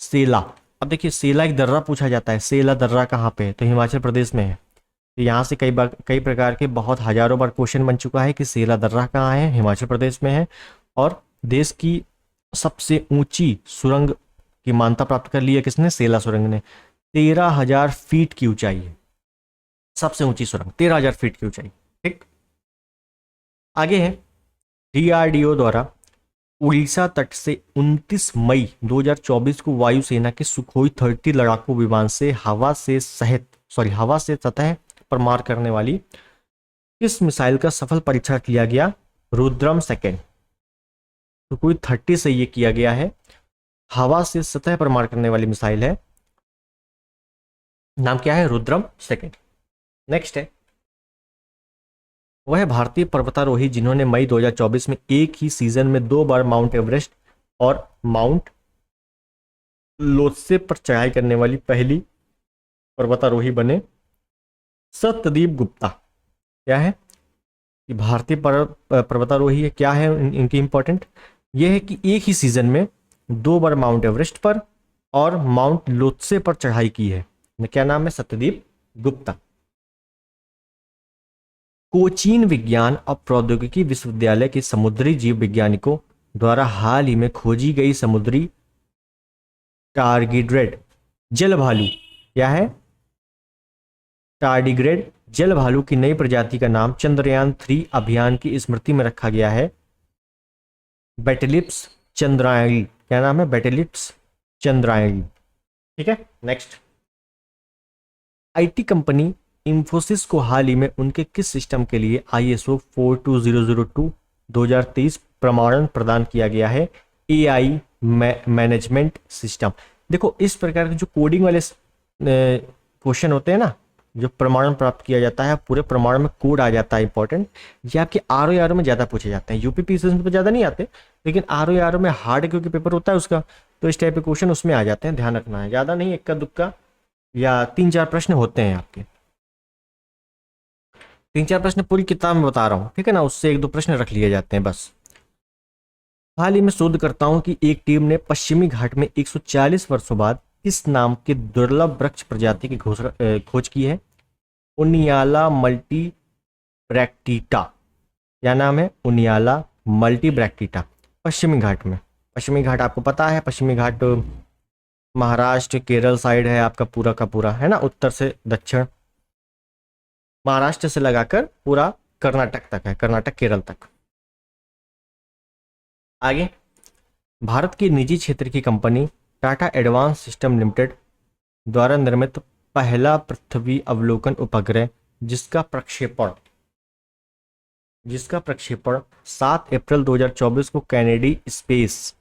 सेला, अब देखिए सेला एक दर्रा पूछा जाता है, सेला दर्रा कहाँ पे है? तो हिमाचल प्रदेश में है। तो यहाँ से कई प्रकार के बहुत हजारों बार क्वेश्चन बन चुका है कि सेला दर्रा कहाँ है? हिमाचल प्रदेश में है। और देश की सबसे ऊंची सुरंग की मान्यता प्राप्त कर ली है किसने? सेला सुरंग ने। 13,000 फीट की ऊंचाई है सबसे ऊंची सुरंग, 13,000 फीट की ऊंचाई। ठीक, आगे है, DRDO द्वारा उड़ीसा तट से 29 मई 2024 को वायुसेना के सुखोई 30 लड़ाकू विमान से हवा से सतह पर मार करने वाली किस मिसाइल का सफल परीक्षण किया गया? रुद्रम सेकेंड। सुखोई 30 से ये किया गया है, हवा से सतह पर मार करने वाली मिसाइल है, नाम क्या है? रुद्रम सेकेंड। नेक्स्ट है, वह भारतीय पर्वतारोही जिन्होंने मई 2024 में एक ही सीजन में 2 बार माउंट एवरेस्ट और माउंट लोत्से पर चढ़ाई करने वाली पहली पर्वतारोही बने? सत्यदीप गुप्ता। क्या है? कि भारतीय पर्वतारोही है, क्या है इनकी इंपॉर्टेंट? यह है कि एक ही सीजन में 2 बार माउंट एवरेस्ट पर और माउंट लोत्से पर चढ़ाई की है। क्या नाम है? सत्यदीप गुप्ता। कोचीन विज्ञान और प्रौद्योगिकी विश्वविद्यालय के समुद्री जीव वैज्ञानिकों द्वारा हाल ही में खोजी गई समुद्री टारगीड्रेड जल भालू, क्या है? टारडीग्रेड जल भालू की नई प्रजाति का नाम चंद्रयान 3 अभियान की स्मृति में रखा गया है बेटेलिप्स चंद्रायणी। क्या नाम है? बेटेलिप्स चंद्रायणी। ठीक है, नेक्स्ट, IT कंपनी इंफोसिस को हाल ही में उनके किस सिस्टम के लिए ISO 42002 2023 प्रमाणन प्रदान किया गया है? AI management system. देखो इस प्रकार के जो कोडिंग वाले क्वेश्चन होते हैं ना, जो प्रमाणन प्राप्त किया जाता है, पूरे प्रमाण में कोड आ जाता है इंपॉर्टेंट, ये आपके RO में ज़्यादा पूछे जाते हैं। UPPCS में तो ज़्यादा नहीं आते, लेकिन RO में हार्ड क्योंकि पेपर होता है उसका, तो इस टाइप के क्वेश्चन उसमें आ जाते हैं, ध्यान रखना है। ज़्यादा नहीं, इक्का दुक्का या 3-4 प्रश्न होते हैं आपके, 3-4 प्रश्न पूरी किताब में बता रहा हूँ, ठीक है ना, उससे 1-2 प्रश्न रख लिए जाते हैं बस। हाल ही में शोधकर्ताओं की एक टीम ने पश्चिमी घाट में 140 वर्षों बाद इस नाम के दुर्लभ वृक्ष प्रजाति की खोज की है? उनियाला मल्टीब्रैक्टिटा, क्या नाम है? उनियाला मल्टीब्रैक्टिटा, पश्चिमी घाट में। पश्चिमी घाट आपको पता है, पश्चिमी घाट महाराष्ट्र केरल साइड है आपका पूरा का पूरा, है ना, उत्तर से दक्षिण, महाराष्ट्र से लगाकर पूरा कर्नाटक तक है, कर्नाटक केरल तक। आगे, भारत की निजी क्षेत्र की company Tata advance system limited द्वारा निर्मित पहला पृथ्वी अवलोकन उपग्रह जिसका प्रक्षेपण 7 अप्रैल 2024 को कैनेडी स्पेस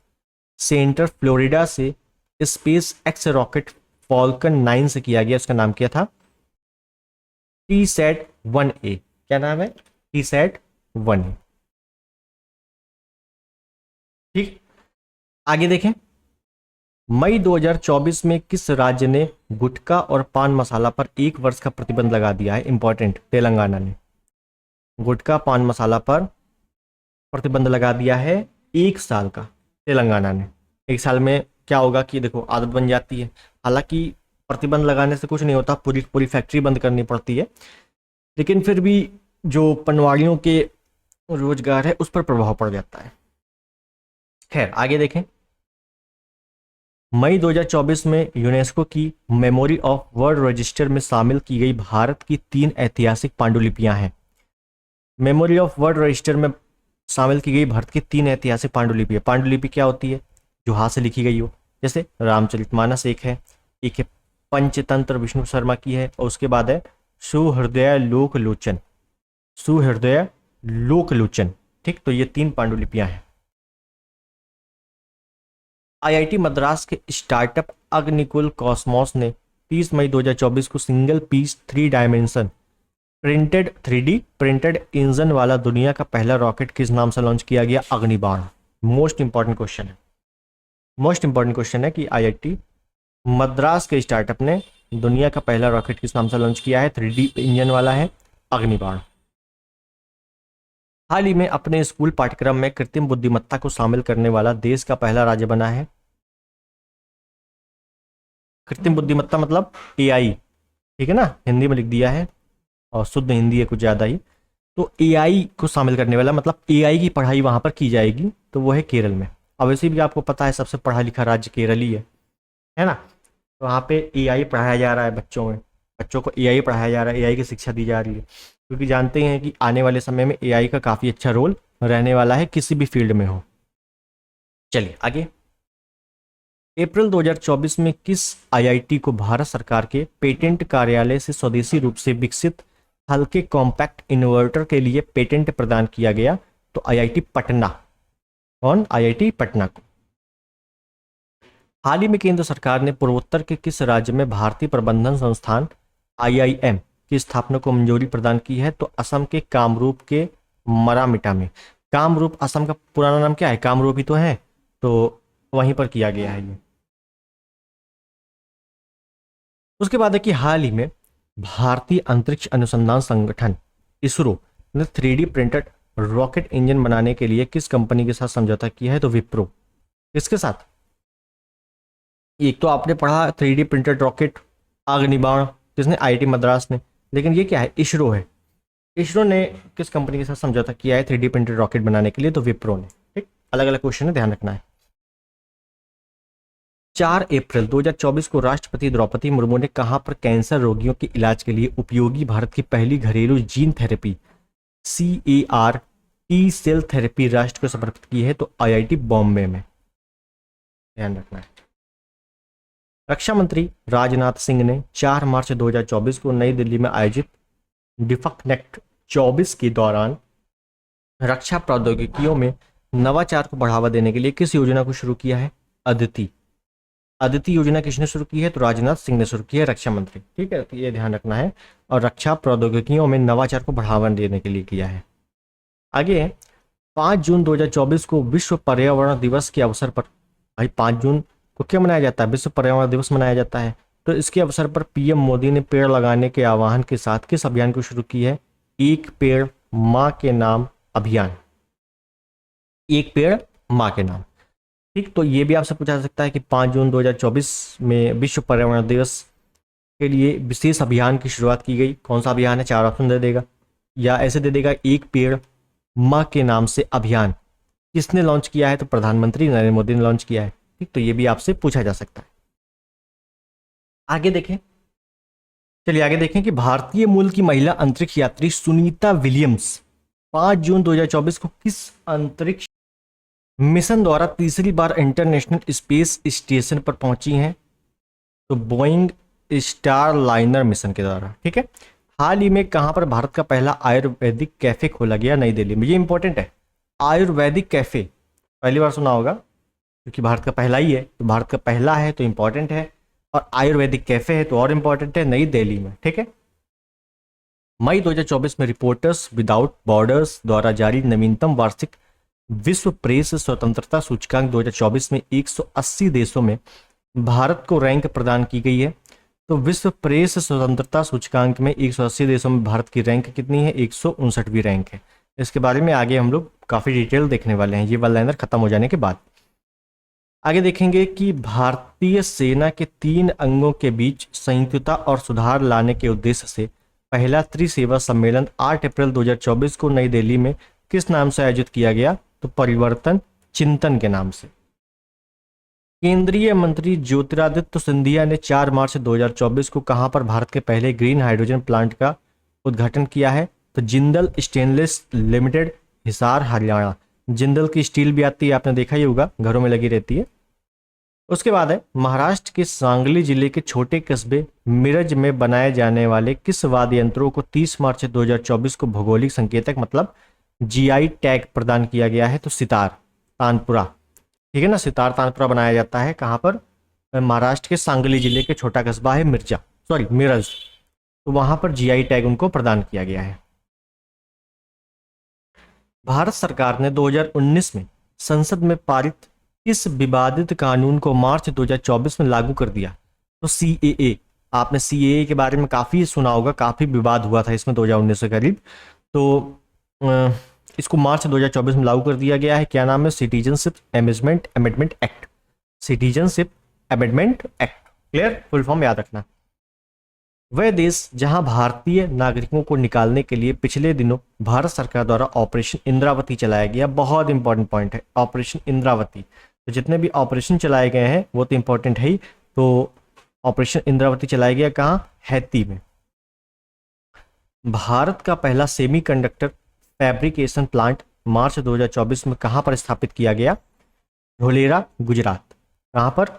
सेंटर फ्लोरिडा से स्पेस एक्स रॉकेट फॉल्कन 9 से किया गया। उसका नाम क्या था? टीसैट 1A। क्या नाम है? टीसैट 1A। ठीक, आगे देखें। मई 2024 में किस राज्य ने गुटखा और पान मसाला पर 1 वर्ष का प्रतिबंध लगा दिया है? इंपॉर्टेंट, तेलंगाना ने गुटखा पान मसाला पर प्रतिबंध लगा दिया है 1 साल का, तेलंगाना ने। 1 साल में क्या होगा कि देखो आदत बन जाती है। हालांकि प्रतिबंध लगाने से कुछ नहीं होता, पूरी पूरी फैक्ट्री बंद करनी पड़ती है, लेकिन फिर भी जो पनवाड़ियों के रोजगार है उस पर प्रभाव पड़ जाता है। खैर, आगे देखें। मई 2024 में यूनेस्को की मेमोरी ऑफ वर्ल्ड रजिस्टर में शामिल की गई भारत की 3 ऐतिहासिक पांडुलिपियां हैं। मेमोरी ऑफ वर्ल्ड रजिस्टर में शामिल की गई भारत की 3 ऐतिहासिक पांडुलिपि। पांडुलिपि क्या होती है? जो हाथ से लिखी गई हो, जैसे रामचरितमानस एक है पंचतंत्र विष्णु शर्मा की है, और उसके बाद है सुहृदय लोकलोचन, सुहृदय लोकलोचन। ठीक, तो ये 3 पांडुलिपियां हैं। आईआईटी मद्रास के स्टार्टअप अग्निकुल कॉस्मोस ने 30 मई 2024 को single piece 3 dimension printed 3D printed engine वाला दुनिया का पहला रॉकेट किस नाम से लॉन्च किया गया? अग्निबाण। मोस्ट इंपॉर्टेंट क्वेश्चन है, मोस्ट इंपॉर्टेंट क्वेश्चन है कि आईआईटी मद्रास के स्टार्टअप ने दुनिया का पहला रॉकेट किस नाम से लॉन्च किया है? 3D इंजन वाला है, अग्निबाण। हाल ही में अपने स्कूल पाठ्यक्रम में कृत्रिम बुद्धिमत्ता को शामिल करने वाला देश का पहला राज्य बना है। कृत्रिम बुद्धिमत्ता मतलब एआई, ठीक है ना, हिंदी में लिख दिया है और शुद्ध हिंदी है कुछ ज़्यादा ही। तो एआई को शामिल करने वाला मतलब एआई की पढ़ाई वहाँ पर की जाएगी, तो वो है केरल में। अब वैसे भी आपको पता है सबसे पढ़ा लिखा राज्य केरल ही है ना। तो वहाँ पे एआई पढ़ाया जा रहा है बच्चों में, बच्चों को एआई पढ़ाया जा रहा है, एआई की शिक्षा दी जा रही है, क्योंकि जानते हैं कि आने वाले समय में एआई का काफ़ी अच्छा रोल रहने वाला है किसी भी फील्ड में हो। चलिए आगे। अप्रैल 2024 में किस आईआईटी को भारत सरकार के पेटेंट कार्यालय से स्वदेशी रूप से विकसित हल्के कॉम्पैक्ट इन्वर्टर के लिए पेटेंट प्रदान किया गया? तो आईआईटी पटना। कौन? आईआईटी पटना को। हाल ही में केंद्र सरकार ने पूर्वोत्तर के किस राज्य में भारतीय प्रबंधन संस्थान आईआईएम की स्थापना को मंजूरी प्रदान की है? तो असम के कामरूप के मरामिटा में। कामरूप असम का पुराना नाम क्या है? कामरूप ही तो है, तो वहीं पर किया गया है ये। उसके बाद है कि हाल ही में भारतीय अंतरिक्ष अनुसंधान संगठन इसरो ने 3D प्रिंटेड रॉकेट इंजन बनाने के लिए किस कंपनी के साथ समझौता किया है? तो विप्रो। किसके साथ? एक तो आपने पढ़ा 3D प्रिंटेड रॉकेट अग्निबाण, किसने? आईआईटी मद्रास ने। लेकिन ये क्या है? इसरो है। इसरो ने किस कंपनी के साथ समझौता किया है 3D प्रिंटेड रॉकेट बनाने के लिए? तो विप्रो ने। ठीक, अलग अलग क्वेश्चन है, ध्यान रखना है। 4 अप्रैल 2024 को राष्ट्रपति द्रौपदी मुर्मू ने कहां पर कैंसर रोगियों के इलाज के लिए उपयोगी भारत की पहली घरेलू gene therapy CAR T cell therapy राष्ट्र को समर्पित की है? तो आईआईटी बॉम्बे में। ध्यान रखना है। रक्षा मंत्री राजनाथ सिंह ने 4 मार्च 2024 को नई दिल्ली में आयोजित डिफकनेक्ट 24 के दौरान रक्षा प्रौद्योगिकियों में नवाचार को बढ़ावा देने के लिए किस योजना को शुरू किया है? अदिति। अदिति योजना किसने शुरू की है? तो राजनाथ सिंह ने शुरू की है, रक्षा मंत्री। ठीक है, तो ये ध्यान रखना है। और रक्षा प्रौद्योगिकियों में नवाचार को बढ़ावा देने के लिए किया है। आगे 5 जून 2024 को विश्व पर्यावरण दिवस के अवसर पर, भाई 5 जून को क्या मनाया जाता है? विश्व पर्यावरण दिवस मनाया जाता है। तो इसके अवसर पर पीएम मोदी ने पेड़ लगाने के आह्वान के साथ किस अभियान को शुरू की है? एक पेड़ माँ के नाम अभियान। एक पेड़ माँ के नाम। ठीक, तो ये भी आपसे पूछा जा सकता है कि 5 जून 2024 में विश्व पर्यावरण दिवस के लिए विशेष अभियान की शुरुआत की गई। कौन सा अभियान है? 4 ऑप्शन दे देगा, या ऐसे दे देगा, एक पेड़ माँ के नाम से अभियान किसने लॉन्च किया है? तो प्रधानमंत्री नरेंद्र मोदी ने लॉन्च किया है। ठीक, तो ये भी आपसे पूछा जा सकता है। आगे देखें, चलिए आगे देखें कि भारतीय मूल की महिला अंतरिक्ष यात्री सुनीता विलियम्स 5 जून 2024 को किस अंतरिक्ष मिशन द्वारा तीसरी बार इंटरनेशनल स्पेस स्टेशन पर पहुंची हैं? तो बोइंग स्टारलाइनर मिशन के द्वारा। ठीक है। हाल ही में कहां पर भारत का पहला आयुर्वेदिक कैफे खोला गया? नई दिल्ली में। ये इंपॉर्टेंट है, आयुर्वेदिक कैफे पहली बार सुना होगा, क्योंकि भारत का पहला ही है, तो भारत का पहला है तो इंपॉर्टेंट है, और आयुर्वेदिक कैफे है तो और इंपॉर्टेंट है, नई दिल्ली में। ठीक है। मई 2024 में रिपोर्टर्स विदाउट बॉर्डर्स द्वारा जारी नवीनतम वार्षिक विश्व प्रेस स्वतंत्रता सूचकांक 2024 में 180 देशों में भारत को रैंक प्रदान की गई है। तो विश्व प्रेस स्वतंत्रता सूचकांक में 180 देशों में भारत की रैंक कितनी है? 159वीं रैंक है। इसके बारे में आगे हम लोग काफ़ी डिटेल देखने वाले हैं, ये वन लाइनर खत्म हो जाने के बाद। आगे देखेंगे कि भारतीय सेना के 3 अंगों के बीच संयुक्तता और सुधार लाने के उद्देश्य से पहला त्रिसेवा सम्मेलन 8 अप्रैल 2024 को नई दिल्ली में किस नाम से आयोजित किया गया? तो परिवर्तन चिंतन के नाम से। केंद्रीय मंत्री ज्योतिरादित्य सिंधिया ने 4 मार्च 2024 को कहां पर भारत के पहले ग्रीन हाइड्रोजन प्लांट का उद्घाटन किया है? तो जिंदल स्टेनलेस लिमिटेड, हिसार, हरियाणा। जिंदल की स्टील भी आती है, आपने देखा ही होगा, घरों में लगी रहती है। उसके बाद है महाराष्ट्र के सांगली जिले के छोटे कस्बे मिरज में बनाए जाने वाले किस वाद्य यंत्रों को 30 मार्च 2024 को भौगोलिक संकेतक मतलब जीआई टैग प्रदान किया गया है? तो सितार तानपुरा। ठीक है ना, सितार तानपुरा बनाया जाता है कहाँ पर? महाराष्ट्र के सांगली जिले के छोटा कस्बा है मिरज, तो वहां पर जीआई टैग उनको प्रदान किया गया है। भारत सरकार ने 2019 में संसद में पारित इस विवादित कानून को मार्च 2024 में लागू कर दिया? तो सीएए। आपने सीएए के बारे में काफी सुना होगा, काफी विवाद हुआ था इसमें 2019 के करीब। तो इसको मार्च 2024 में लागू कर दिया गया है। क्या नाम है? Citizenship amendment act. Citizenship amendment act, clear? Full form याद रखना। वह देश जहां भारतीय नागरिकों को निकालने के लिए पिछले दिनों भारत सरकार द्वारा ऑपरेशन इंद्रावती चलाया गया। बहुत इंपॉर्टेंट पॉइंट है ऑपरेशन इंद्रावती। तो जितने भी ऑपरेशन चलाए गए हैं वो तो इंपॉर्टेंट है ही। तो ऑपरेशन इंद्रावती चलाया गया कहाँ? हैती में। भारत का पहला सेमीकंडक्टर फैब्रिकेशन प्लांट मार्च 2024 में कहां पर स्थापित किया गया? ढोलेरा, गुजरात। कहां पर?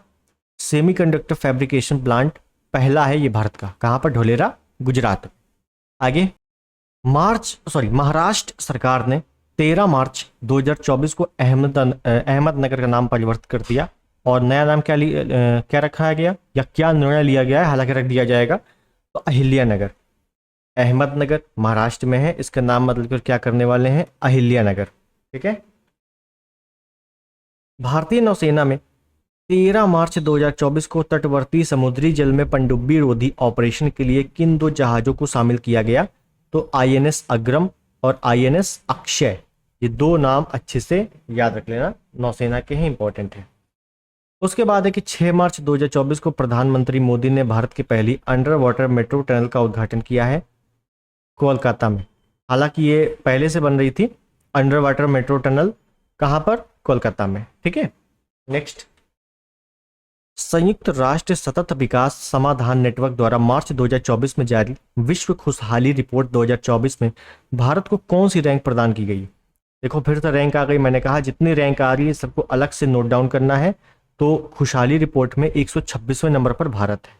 सेमीकंडक्टर फैब्रिकेशन प्लांट पहला है ये भारत का। कहां पर? ढोलेरा, गुजरात। आगे महाराष्ट्र सरकार ने 13 मार्च 2024 को अहमदनगर का नाम परिवर्तित कर दिया, और नया नाम क्या रखा गया या क्या निर्णय लिया गया है? हालांकि रख दिया जाएगा, तो अहिल्यानगर। अहमदनगर महाराष्ट्र में है, इसका नाम मतलब क्या करने वाले हैं? अहिल्यानगर। ठीक है। भारतीय नौसेना में 13 मार्च 2024 को तटवर्ती समुद्री जल में पनडुब्बी रोधी ऑपरेशन के लिए किन 2 जहाजों को शामिल किया गया? तो आईएनएस अग्रम और आईएनएस अक्षय। ये 2 नाम अच्छे से याद रख लेना, नौसेना के ही इंपॉर्टेंट है। उसके बाद है कि 6 मार्च 2024 को प्रधानमंत्री मोदी ने भारत की पहली अंडर वाटर मेट्रो टनल का उद्घाटन किया है कोलकाता में। हालांकि ये पहले से बन रही थी अंडर वाटर मेट्रो टनल, कहां पर? कोलकाता में। ठीक है। नेक्स्ट, संयुक्त राष्ट्र सतत विकास समाधान नेटवर्क द्वारा मार्च 2024 में जारी विश्व खुशहाली रिपोर्ट 2024 में भारत को कौन सी रैंक प्रदान की गई? देखो फिर से रैंक आ गई। मैंने कहा जितनी रैंक आ रही है सबको अलग से नोट डाउन करना है। तो खुशहाली रिपोर्ट में 126वें नंबर पर भारत है।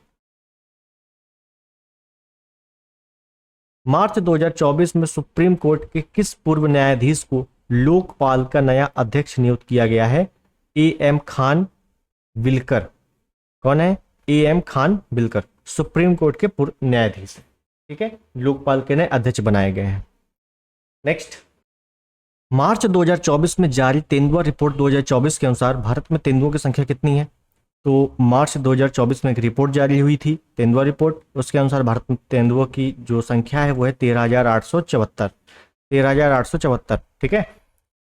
मार्च 2024 में सुप्रीम कोर्ट के किस पूर्व न्यायाधीश को लोकपाल का नया अध्यक्ष नियुक्त किया गया है? एएम खान विलकर। कौन है? एएम खान विलकर, सुप्रीम कोर्ट के पूर्व न्यायाधीश। ठीक है, लोकपाल के नए अध्यक्ष बनाए गए हैं। नेक्स्ट, मार्च 2024 में जारी तेंदुआ रिपोर्ट 2024 के अनुसार भारत में तेंदुओं की संख्या कितनी है? तो मार्च 2024 में एक रिपोर्ट जारी हुई थी, तेंदुआ रिपोर्ट। उसके अनुसार भारत में तेंदुओं की जो संख्या है वो है 13,874। ठीक है।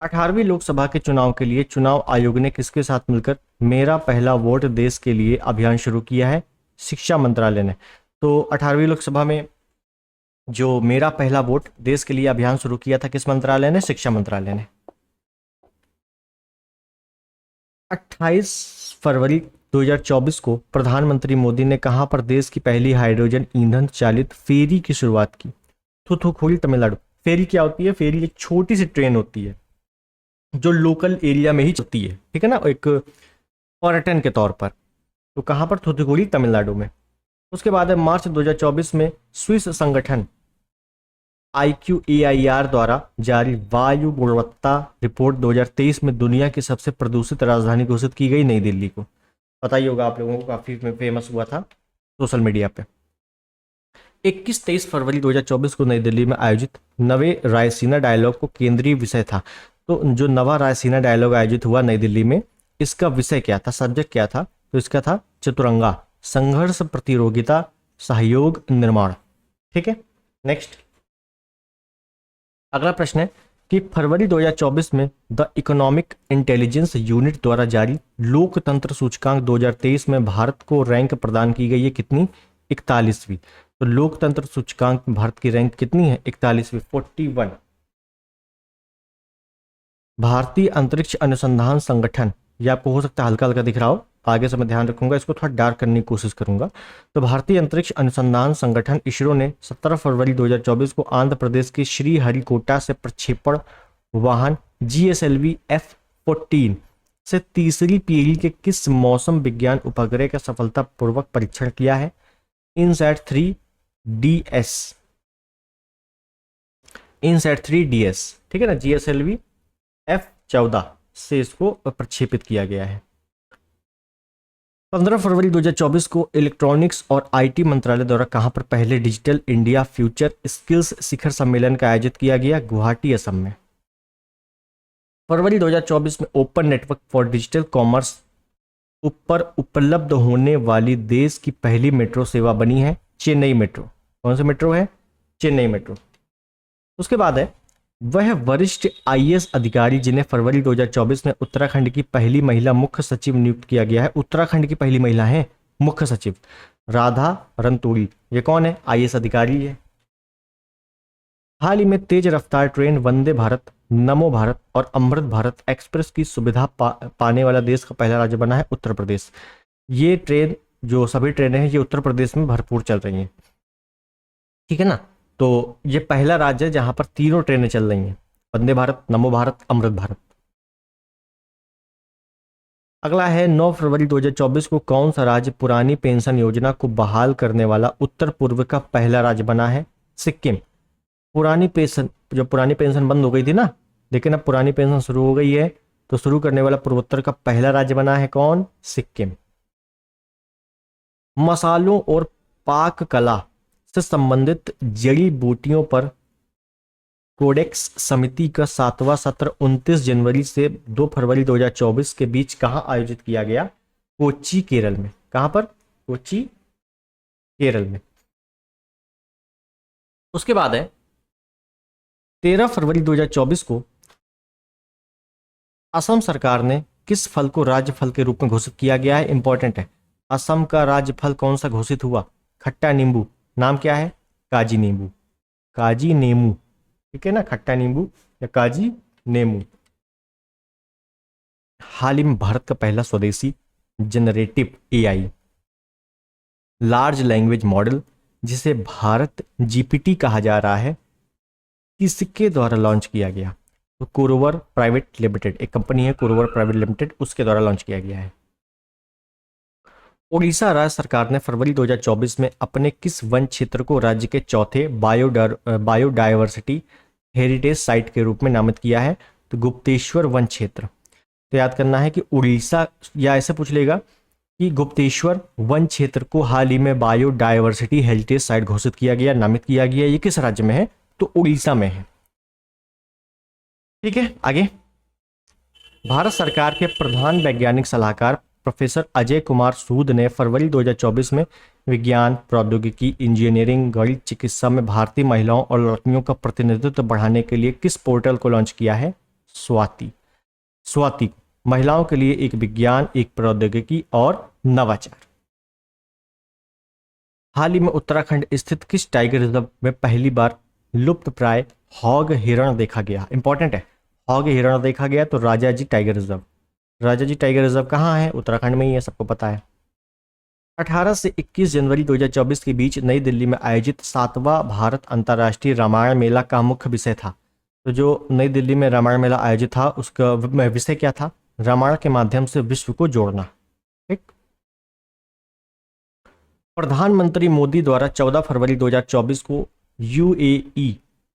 18वीं लोकसभा के चुनाव के लिए चुनाव आयोग ने किसके साथ मिलकर मेरा पहला वोट देश के लिए अभियान शुरू किया है? शिक्षा मंत्रालय ने। तो 18वीं लोकसभा में जो मेरा पहला वोट देश के लिए अभियान शुरू किया था किस मंत्रालय ने? शिक्षा मंत्रालय ने। 28 फरवरी 2024 को प्रधानमंत्री मोदी ने कहां पर देश की पहली हाइड्रोजन ईंधन चालित फेरी की शुरुआत की? थूथुकुडी, तमिलनाडु। फेरी क्या होती है? फेरी एक छोटी सी ट्रेन होती है जो लोकल एरिया में ही चलती है, ठीक है ना, एक पर्यटन के तौर पर। तो कहां पर? थूथुकुडी, तमिलनाडु में। उसके बाद है मार्च 2024 में स्विस संगठन IQAIR द्वारा जारी वायु गुणवत्ता रिपोर्ट 2023 में दुनिया की सबसे प्रदूषित राजधानी घोषित की गई नई दिल्ली को। पता ही होगा आप लोगों को, काफी फेमस हुआ था सोशल मीडिया पे। 21-23 फरवरी 2024 को नई दिल्ली में आयोजित नवे रायसीना डायलॉग को केंद्रीय विषय था। तो जो नवा रायसीना डायलॉग आयोजित हुआ नई दिल्ली में, इसका विषय क्या था, सब्जेक्ट क्या था? तो इसका था चतुरंगा, संघर्ष, प्रतियोगिता, सहयोग, निर्माण। ठीक है, नेक्स्ट अगला प्रश्न है कि फरवरी 2024 में द इकोनॉमिक इंटेलिजेंस यूनिट द्वारा जारी लोकतंत्र सूचकांक 2023 में भारत को रैंक प्रदान की गई है कितनी? 41वीं। तो लोकतंत्र सूचकांक में भारत की रैंक कितनी है? 41वीं, 41। भारतीय अंतरिक्ष अनुसंधान संगठन, ये आपको हो सकता है हल्का हल्का दिख रहा हो, आगे से मैं ध्यान रखूंगा, इसको थोड़ा डार्क करने की कोशिश करूंगा। तो भारतीय अंतरिक्ष अनुसंधान संगठन इसरो ने 17 फरवरी 2024 को आंध्र प्रदेश के श्रीहरिकोटा से प्रक्षेपण वाहन GSLV F-14 से तीसरी पीढ़ी के किस मौसम विज्ञान उपग्रह का सफलतापूर्वक परीक्षण किया है? इनसैट 3DS, इनसैट 3DS, ठीक है ना। GSLV F-14 से इसको प्रक्षेपित किया गया है। 15 फरवरी 2024 को इलेक्ट्रॉनिक्स और IT मंत्रालय द्वारा कहां पर पहले डिजिटल इंडिया फ्यूचर स्किल्स शिखर सम्मेलन का आयोजित किया गया? गुवाहाटी, असम में। फरवरी 2024 में open network for digital commerce ऊपर उपलब्ध होने वाली देश की पहली मेट्रो सेवा बनी है चेन्नई मेट्रो। कौन सी मेट्रो है? चेन्नई मेट्रो। उसके बाद है वह वरिष्ठ IAS अधिकारी जिन्हें फरवरी 2024 में उत्तराखंड की पहली महिला मुख्य सचिव नियुक्त किया गया है। उत्तराखंड की पहली महिला है मुख्य सचिव, राधा रंतोड़ी। ये कौन है? IAS अधिकारी है। हाल ही में तेज रफ्तार ट्रेन वंदे भारत, नमो भारत और अमृत भारत एक्सप्रेस की सुविधा पाने वाला देश का पहला राज्य बना है उत्तर प्रदेश। ये ट्रेन, जो सभी ट्रेनें हैं, ये उत्तर प्रदेश में भरपूर चल रही हैं, ठीक है ना। तो ये पहला राज्य है जहां पर तीनों ट्रेनें चल रही हैं, वंदे भारत, नमो भारत, अमृत भारत। अगला है 9 फरवरी 2024 को कौन सा राज्य पुरानी पेंशन योजना को बहाल करने वाला उत्तर पूर्व का पहला राज्य बना है? सिक्किम। पुरानी पेंशन बंद हो गई थी ना, लेकिन अब पुरानी पेंशन शुरू हो गई है, तो शुरू करने वाला पूर्वोत्तर का पहला राज्य बना है कौन? सिक्किम। मसालों और पाक कला से संबंधित जड़ी बूटियों पर कोडेक्स समिति का 7वां सत्र 29 जनवरी से 2 फरवरी 2024 के बीच कहां आयोजित किया गया? कोच्चि, केरल में। कहां पर? कोच्चि, केरल में। उसके बाद है 13 फरवरी 2024 को असम सरकार ने किस फल को राज्य फल के रूप में घोषित किया गया है? इंपॉर्टेंट है। असम का राज्य फल कौन सा घोषित हुआ? खट्टा नींबू। नाम क्या है? काजी नींबू, काजी नेमू, ठीक है ना, खट्टा नींबू या काजी नेमू। हाल ही में भारत का पहला स्वदेशी generative AI large language model, जिसे भारत GPT कहा जा रहा है, किसके द्वारा लॉन्च किया गया? तो कोरोवर प्राइवेट लिमिटेड, एक कंपनी है कोरोवर प्राइवेट लिमिटेड, उसके द्वारा लॉन्च किया गया है। उड़ीसा राज्य सरकार ने फरवरी 2024 में अपने किस वन क्षेत्र को राज्य के चौथे बायोडायवर्सिटी हेरिटेज साइट के रूप में नामित किया है? तो गुप्तेश्वर वन क्षेत्र। तो याद करना है कि उड़ीसा, या ऐसे पूछ लेगा कि गुप्तेश्वर वन क्षेत्र को हाल ही में बायोडायवर्सिटी हेरिटेज साइट घोषित किया गया, नामित किया गया। ये किस राज्य में है? तो उड़ीसा में है। ठीक है, आगे। भारत सरकार के प्रधान वैज्ञानिक सलाहकार प्रोफेसर अजय कुमार सूद ने फरवरी 2024 में विज्ञान, प्रौद्योगिकी, इंजीनियरिंग, गणित, चिकित्सा में भारतीय महिलाओं और लड़कियों का प्रतिनिधित्व बढ़ाने के लिए किस पोर्टल को लॉन्च किया है? स्वाति। स्वाति, महिलाओं के लिए एक विज्ञान, एक प्रौद्योगिकी और नवाचार। हाल ही में उत्तराखंड स्थित किस टाइगर रिजर्व में पहली बार लुप्त प्राय हॉग हिरण देखा गया? इंपॉर्टेंट है, हॉग हिरण देखा गया तो Rajaji tiger reserve. Rajaji tiger reserve कहाँ है? उत्तराखंड में ही है, सबको पता है। 18 से 21 जनवरी 2024 के बीच नई दिल्ली में आयोजित 7वां भारत अंतर्राष्ट्रीय रामायण मेला का मुख्य विषय था। तो जो नई दिल्ली में रामायण मेला आयोजित था उसका विषय क्या था? रामायण के माध्यम से विश्व को जोड़ना। ठीक। प्रधानमंत्री मोदी द्वारा 14 फरवरी 2024 को यूएई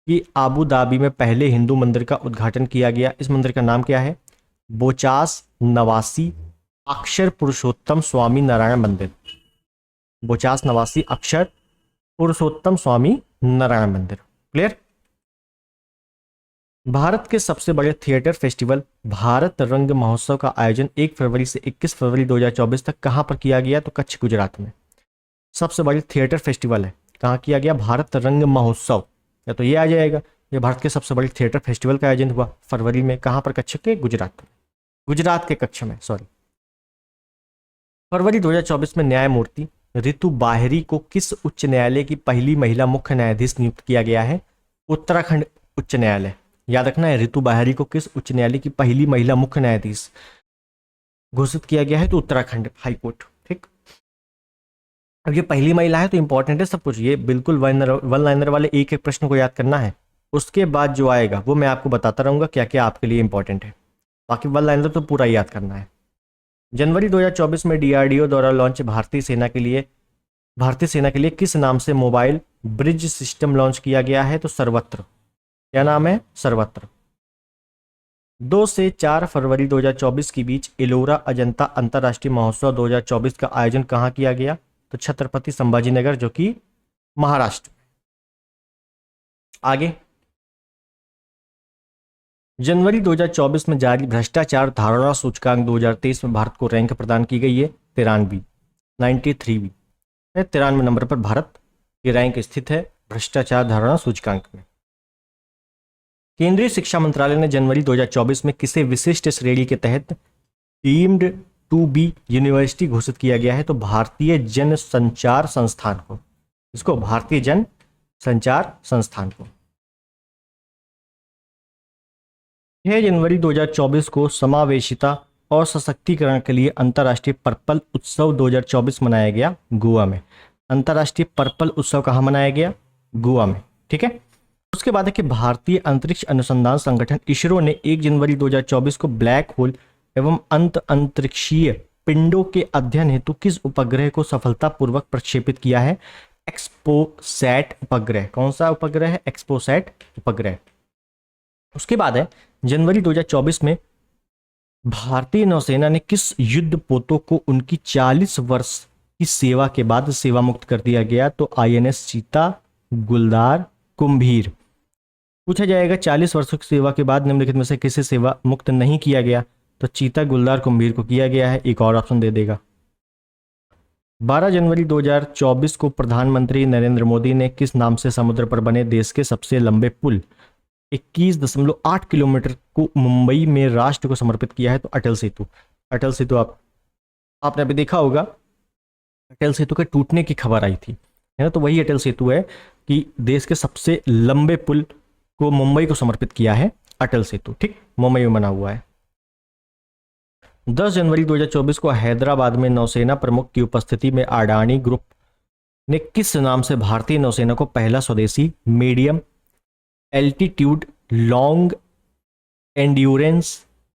की आबू धाबी में पहले हिंदू मंदिर का उद्घाटन किया गया। इस मंदिर का नाम क्या है? बोचास नवासी अक्षर पुरुषोत्तम स्वामी नारायण मंदिर। बोचास नवासी अक्षर पुरुषोत्तम स्वामी नारायण मंदिर। क्लियर? भारत के सबसे बड़े थिएटर फेस्टिवल भारत रंग महोत्सव का आयोजन 1 फरवरी से 21 फरवरी 2024 तक कहां पर किया गया? तो कच्छ, गुजरात में। सबसे बड़ी थिएटर फेस्टिवल है, कहाँ किया गया? भारत रंग महोत्सव। या तो ये आ जाएगा, ये भारत के सबसे बड़ी थिएटर फेस्टिवल का आयोजन हुआ फरवरी में। कहाँ पर? कच्छ के, गुजरात में, गुजरात के कच्छ में, सॉरी। फरवरी 2024 में न्यायमूर्ति रितु बाहरी को किस उच्च न्यायालय की पहली महिला मुख्य न्यायाधीश नियुक्त किया गया है? उत्तराखंड उच्च न्यायालय। याद रखना है, रितु बाहरी को किस उच्च न्यायालय की पहली महिला मुख्य न्यायाधीश घोषित किया गया है? तो उत्तराखंड हाईकोर्ट। ठीक। अब ये पहली महिला है तो इंपॉर्टेंट है सब कुछ, ये बिल्कुल वन लाइनर वाले एक एक प्रश्न को याद करना है। उसके बाद जो आएगा वो मैं आपको बताता रहूंगा क्या क्या आपके लिए इंपॉर्टेंट है। बाकी वन लाइनर तो पूरा याद करना है। जनवरी 2024 में डीआरडीओ द्वारा लॉन्च भारतीय सेना के लिए किस नाम से मोबाइल ब्रिज सिस्टम लॉन्च किया गया है? तो सर्वत्र। क्या नाम है? सर्वत्र। 2 से 4 फरवरी 2024 के बीच एलोरा अजंता अंतर्राष्ट्रीय महोत्सव 2024 का आयोजन कहाँ किया गया? तो छत्रपति संभाजीनगर, जो कि महाराष्ट्र। आगे, जनवरी 2024 में जारी भ्रष्टाचार धारणा सूचकांक 2023 में भारत को रैंक प्रदान की गई है 93वीं। 93 नंबर पर भारत की रैंक स्थित है भ्रष्टाचार धारणा सूचकांक में। केंद्रीय शिक्षा मंत्रालय ने जनवरी 2024 में किसे विशिष्ट श्रेणी के तहत डीम्ड टू बी यूनिवर्सिटी घोषित किया गया है? तो भारतीय जन संचार संस्थान को। इसको भारतीय जन संचार संस्थान को। 6 जनवरी 2024 को समावेशिता और सशक्तिकरण के लिए अंतर्राष्ट्रीय पर्पल उत्सव 2024 मनाया गया गोवा में। अंतर्राष्ट्रीय पर्पल उत्सव कहाँ मनाया गया? गोवा में। ठीक है। उसके बाद है कि भारतीय अंतरिक्ष अनुसंधान संगठन इसरो ने 1 जनवरी 2024 को ब्लैक होल एवं अंतरिक्षीय पिंडों के अध्ययन हेतु किस उपग्रह को सफलतापूर्वक प्रक्षेपित किया है? एक्सपोसैट उपग्रह। कौन सा उपग्रह है? एक्सपोसैट उपग्रह। उसके बाद है जनवरी 2024 में भारतीय नौसेना ने किस युद्धपोतों को उनकी 40 वर्ष की सेवा के बाद सेवा मुक्त कर दिया गया? तो आईएनएस चीता, गुलदार, कुंभीर। पूछा जाएगा 40 वर्षों की सेवा के बाद निम्नलिखित में से किसे सेवा मुक्त नहीं किया गया? तो चीता, गुलदार, कुंभीर को किया गया है। एक और ऑप्शन दे देगा। 12 जनवरी 2024 को प्रधानमंत्री नरेंद्र मोदी ने किस नाम से समुद्र पर बने देश के सबसे लंबे पुल 21.8 किलोमीटर को मुंबई में राष्ट्र को समर्पित किया है? तो अटल सेतु। अटल सेतु आपने अभी देखा होगा, अटल सेतु के टूटने की खबर आई थी, है ना? तो वही अटल सेतु है कि देश के सबसे लंबे पुल को मुंबई को समर्पित किया है अटल सेतु। ठीक, मुंबई में बना हुआ है। 10 जनवरी 2024 को हैदराबाद में नौसेना प्रमुख की उपस्थिति में अडानी ग्रुप ने किस नाम से भारतीय नौसेना को पहला स्वदेशी medium altitude long endurance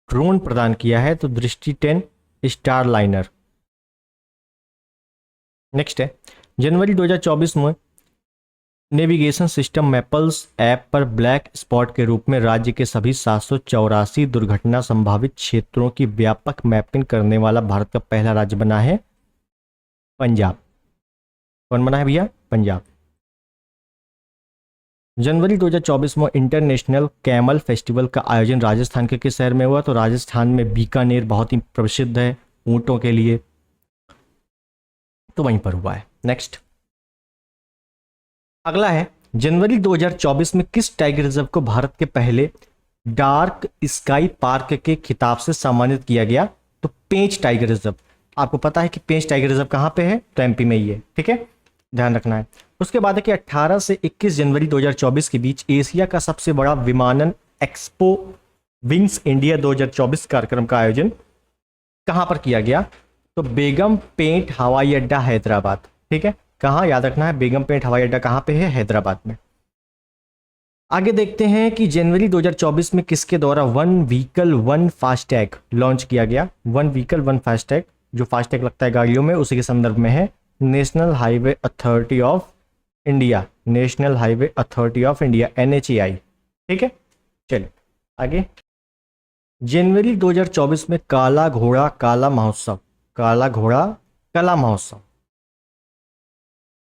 drone प्रदान किया है? तो दृष्टि 10 स्टार लाइनर। नेक्स्ट है जनवरी 2024 में नेविगेशन सिस्टम मैपल्स ऐप पर ब्लैक स्पॉट के रूप में राज्य के सभी 784 दुर्घटना संभावित क्षेत्रों की व्यापक मैपिंग करने वाला भारत का पहला राज्य बना है पंजाब। कौन बना है भैया? पंजाब। जनवरी 2024 में इंटरनेशनल कैमल फेस्टिवल का आयोजन राजस्थान के किस शहर में हुआ? तो राजस्थान में बीकानेर बहुत ही प्रसिद्ध है ऊंटों के लिए, तो वहीं पर हुआ है। नेक्स्ट अगला है जनवरी 2024 में किस टाइगर रिजर्व को भारत के पहले डार्क स्काई पार्क के खिताब से सम्मानित किया गया? तो पेंच टाइगर रिजर्व। आपको पता है कि पेंच टाइगर रिजर्व कहां पे है? तो एमपी में ही है। ठीक है, ध्यान रखना है। उसके बाद है कि 18 से 21 जनवरी 2024 के बीच एशिया का सबसे बड़ा विमानन एक्सपो विंग्स इंडिया 2024 कार्यक्रम का आयोजन कहां पर किया गया? तो बेगम पेट हवाई अड्डा हैदराबाद। ठीक है, कहां, याद रखना है, बेगम पेट हवाई अड्डा कहां पे है? हैदराबाद में। आगे देखते हैं कि जनवरी 2024 में किसके द्वारा one vehicle one FASTag launch किया गया? वन व्हीकल वन फास्टैग, जो फास्टैग लगता है गाड़ियों में, उसी के संदर्भ में है national highway authority of India, national highway authority of India, NHAI। ठीक है, चलिए आगे। जनवरी 2024 में काला घोड़ा काला महोत्सव, काला घोड़ा कला महोत्सव,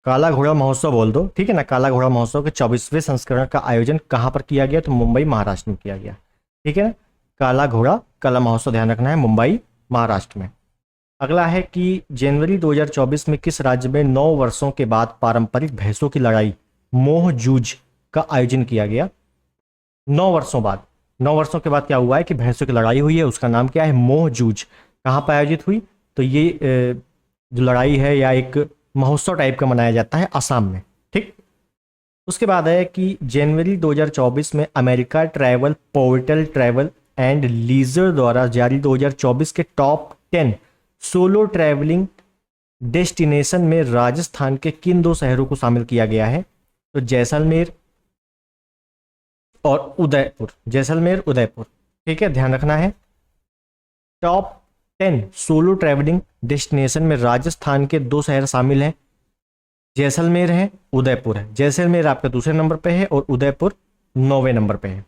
काला घोड़ा महोत्सव बोल दो, ठीक है ना, काला घोड़ा महोत्सव के 24वें संस्करण का आयोजन कहां पर किया गया? तो मुंबई महाराष्ट्र में किया गया। ठीक है ना, काला घोड़ा कला महोत्सव ध्यान रखना है, मुंबई महाराष्ट्र में। अगला है कि जनवरी 2024 में किस राज्य में 9 वर्षों के बाद पारंपरिक भैंसों की लड़ाई मोह जूझ का आयोजन किया गया? 9 वर्षों बाद, 9 वर्षों के बाद क्या हुआ है कि भैंसों की लड़ाई हुई है, उसका नाम क्या है? मोह जूझ। कहाँ पर आयोजित हुई? तो ये जो लड़ाई है या एक महोत्सव टाइप का मनाया जाता है असम में। ठीक, उसके बाद है कि जनवरी 2024 में America travel portal travel and leisure द्वारा जारी 2024 के टॉप 10 सोलो ट्रैवलिंग डेस्टिनेशन में राजस्थान के किन 2 शहरों को शामिल किया गया है? तो जैसलमेर और उदयपुर, जैसलमेर उदयपुर। ठीक है, ध्यान रखना है। टॉप 10 सोलो ट्रैवलिंग डेस्टिनेशन में राजस्थान के 2 शहर शामिल हैं, जैसलमेर है, उदयपुर है। जैसलमेर आपका दूसरे नंबर पे है और उदयपुर 9वें नंबर पे है।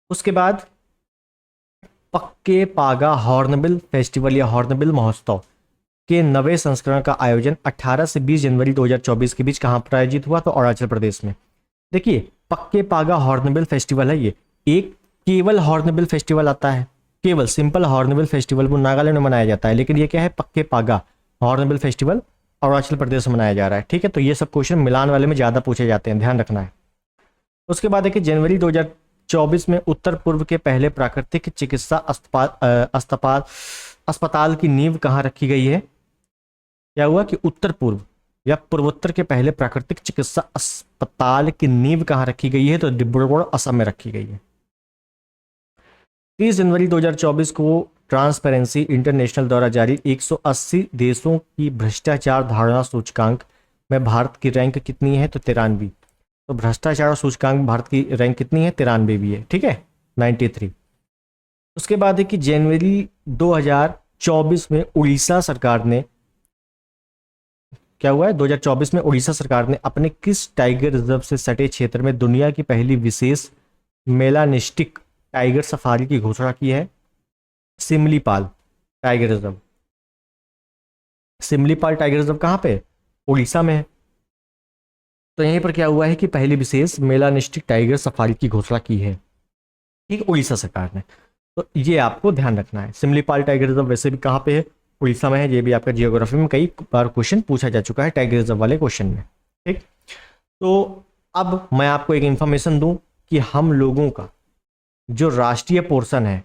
उसके बाद पक्के पागा हॉर्नबिल फेस्टिवल या हॉर्नबिल महोत्सव के 9वें संस्करण का आयोजन 18 से 20 जनवरी 2024 के बीच कहां पर आयोजित हुआ? तो अरुणाचल प्रदेश में। देखिए, पक्के पागा हॉर्नबिल फेस्टिवल है, ये एक केवल हॉर्नबिल फेस्टिवल आता है, केवल सिंपल हॉर्नबिल फेस्टिवल वो नागालैंड में मनाया जाता है, लेकिन ये क्या है? पक्के पागा हॉर्नबिल फेस्टिवल अरुणाचल प्रदेश में मनाया जा रहा है। ठीक है, तो ये सब क्वेश्चन मिलान वाले में ज़्यादा पूछे जाते हैं, ध्यान रखना है। उसके बाद है कि जनवरी 2024 में उत्तर पूर्व के पहले प्राकृतिक चिकित्सा अस्पताल की नींव कहाँ रखी गई है? क्या हुआ कि उत्तर पूर्व या पूर्वोत्तर के पहले प्राकृतिक चिकित्सा अस्पताल की नींव कहाँ रखी गई है? तो डिब्रूगढ़ असम में रखी गई है। 30 जनवरी 2024 को ट्रांसपेरेंसी इंटरनेशनल द्वारा जारी 180 देशों की भ्रष्टाचार धारणा सूचकांक में भारत की रैंक कितनी है? तो 93। तो भ्रष्टाचार सूचकांक में भारत की रैंक कितनी है? 93 भी है। ठीक है, 93। उसके बाद है कि जनवरी 2024 में उड़ीसा सरकार ने, क्या हुआ है? 2024 में उड़ीसा सरकार ने अपने किस टाइगर रिजर्व से सटे क्षेत्र में दुनिया की पहली विशेष मेलानिस्टिक टाइगर सफारी की घोषणा की है? Similipal tiger reserve. Similipal tiger reserve कहाँ पे? उड़ीसा में है। तो यहीं पर क्या हुआ है कि पहली विशेष मेलानिस्टिक टाइगर सफारी की घोषणा की है, ठीक, उड़ीसा सरकार ने। तो ये आपको ध्यान रखना है। सिमलीपाल टाइगर रिजर्व वैसे भी कहाँ पे है? उड़ीसा में है। ये भी आपका जियोग्राफी में कई बार क्वेश्चन पूछा जा चुका है टाइगर रिजर्व वाले क्वेश्चन में। ठीक, तो अब मैं आपको एक इंफॉर्मेशन दूं कि हम लोगों का जो राष्ट्रीय पोर्शन है,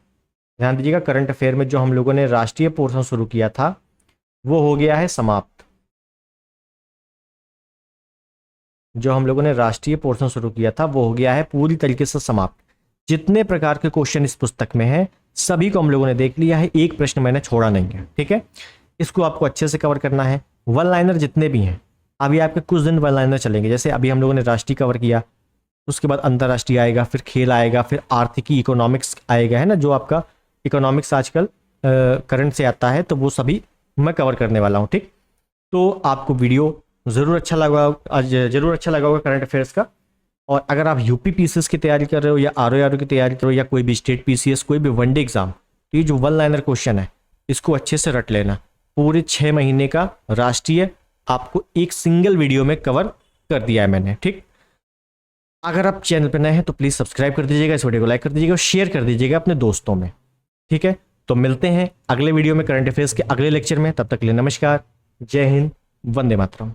ध्यान दीजिएगा, करंट अफेयर में जो हम लोगों ने राष्ट्रीय पोर्शन शुरू किया था वो हो गया है समाप्त। जो हम लोगों ने राष्ट्रीय पोर्शन शुरू किया था वो हो गया है पूरी तरीके से समाप्त। जितने प्रकार के क्वेश्चन इस पुस्तक में है सभी को हम लोगों ने देख लिया है, एक प्रश्न मैंने छोड़ा नहीं है। ठीक है, इसको आपको अच्छे से कवर करना है। वन लाइनर जितने भी हैं, अभी आपके कुछ दिन वन लाइनर चलेंगे। जैसे अभी हम लोगों ने राष्ट्रीय कवर किया, उसके बाद अंतर्राष्ट्रीय आएगा, फिर खेल आएगा, फिर आर्थिकी इकोनॉमिक्स आएगा, है ना, जो आपका इकोनॉमिक्स आजकल करंट से आता है, तो वो सभी मैं कवर करने वाला हूँ। ठीक, तो आपको वीडियो ज़रूर अच्छा लगा, जरूर अच्छा लगा होगा करंट अफेयर्स का। और अगर आप यूपी पीसीएस की तैयारी कर रहे हो या आरओ की तैयारी कर रहे हो या कोई भी स्टेट पीसीएस, कोई भी वनडे एग्जाम, तो ये जो वन लाइनर क्वेश्चन है इसको अच्छे से रट लेना। पूरे 6 महीने का राष्ट्रीय आपको एक सिंगल वीडियो में कवर कर दिया है मैंने। ठीक, अगर आप चैनल पर नए हैं तो प्लीज़ सब्सक्राइब कर दीजिएगा, इस वीडियो को लाइक कर दीजिएगा और शेयर कर दीजिएगा अपने दोस्तों में। ठीक है, तो मिलते हैं अगले वीडियो में करंट अफेयर्स के अगले लेक्चर में। तब तक के लिए नमस्कार, जय हिंद, वंदे मातरम।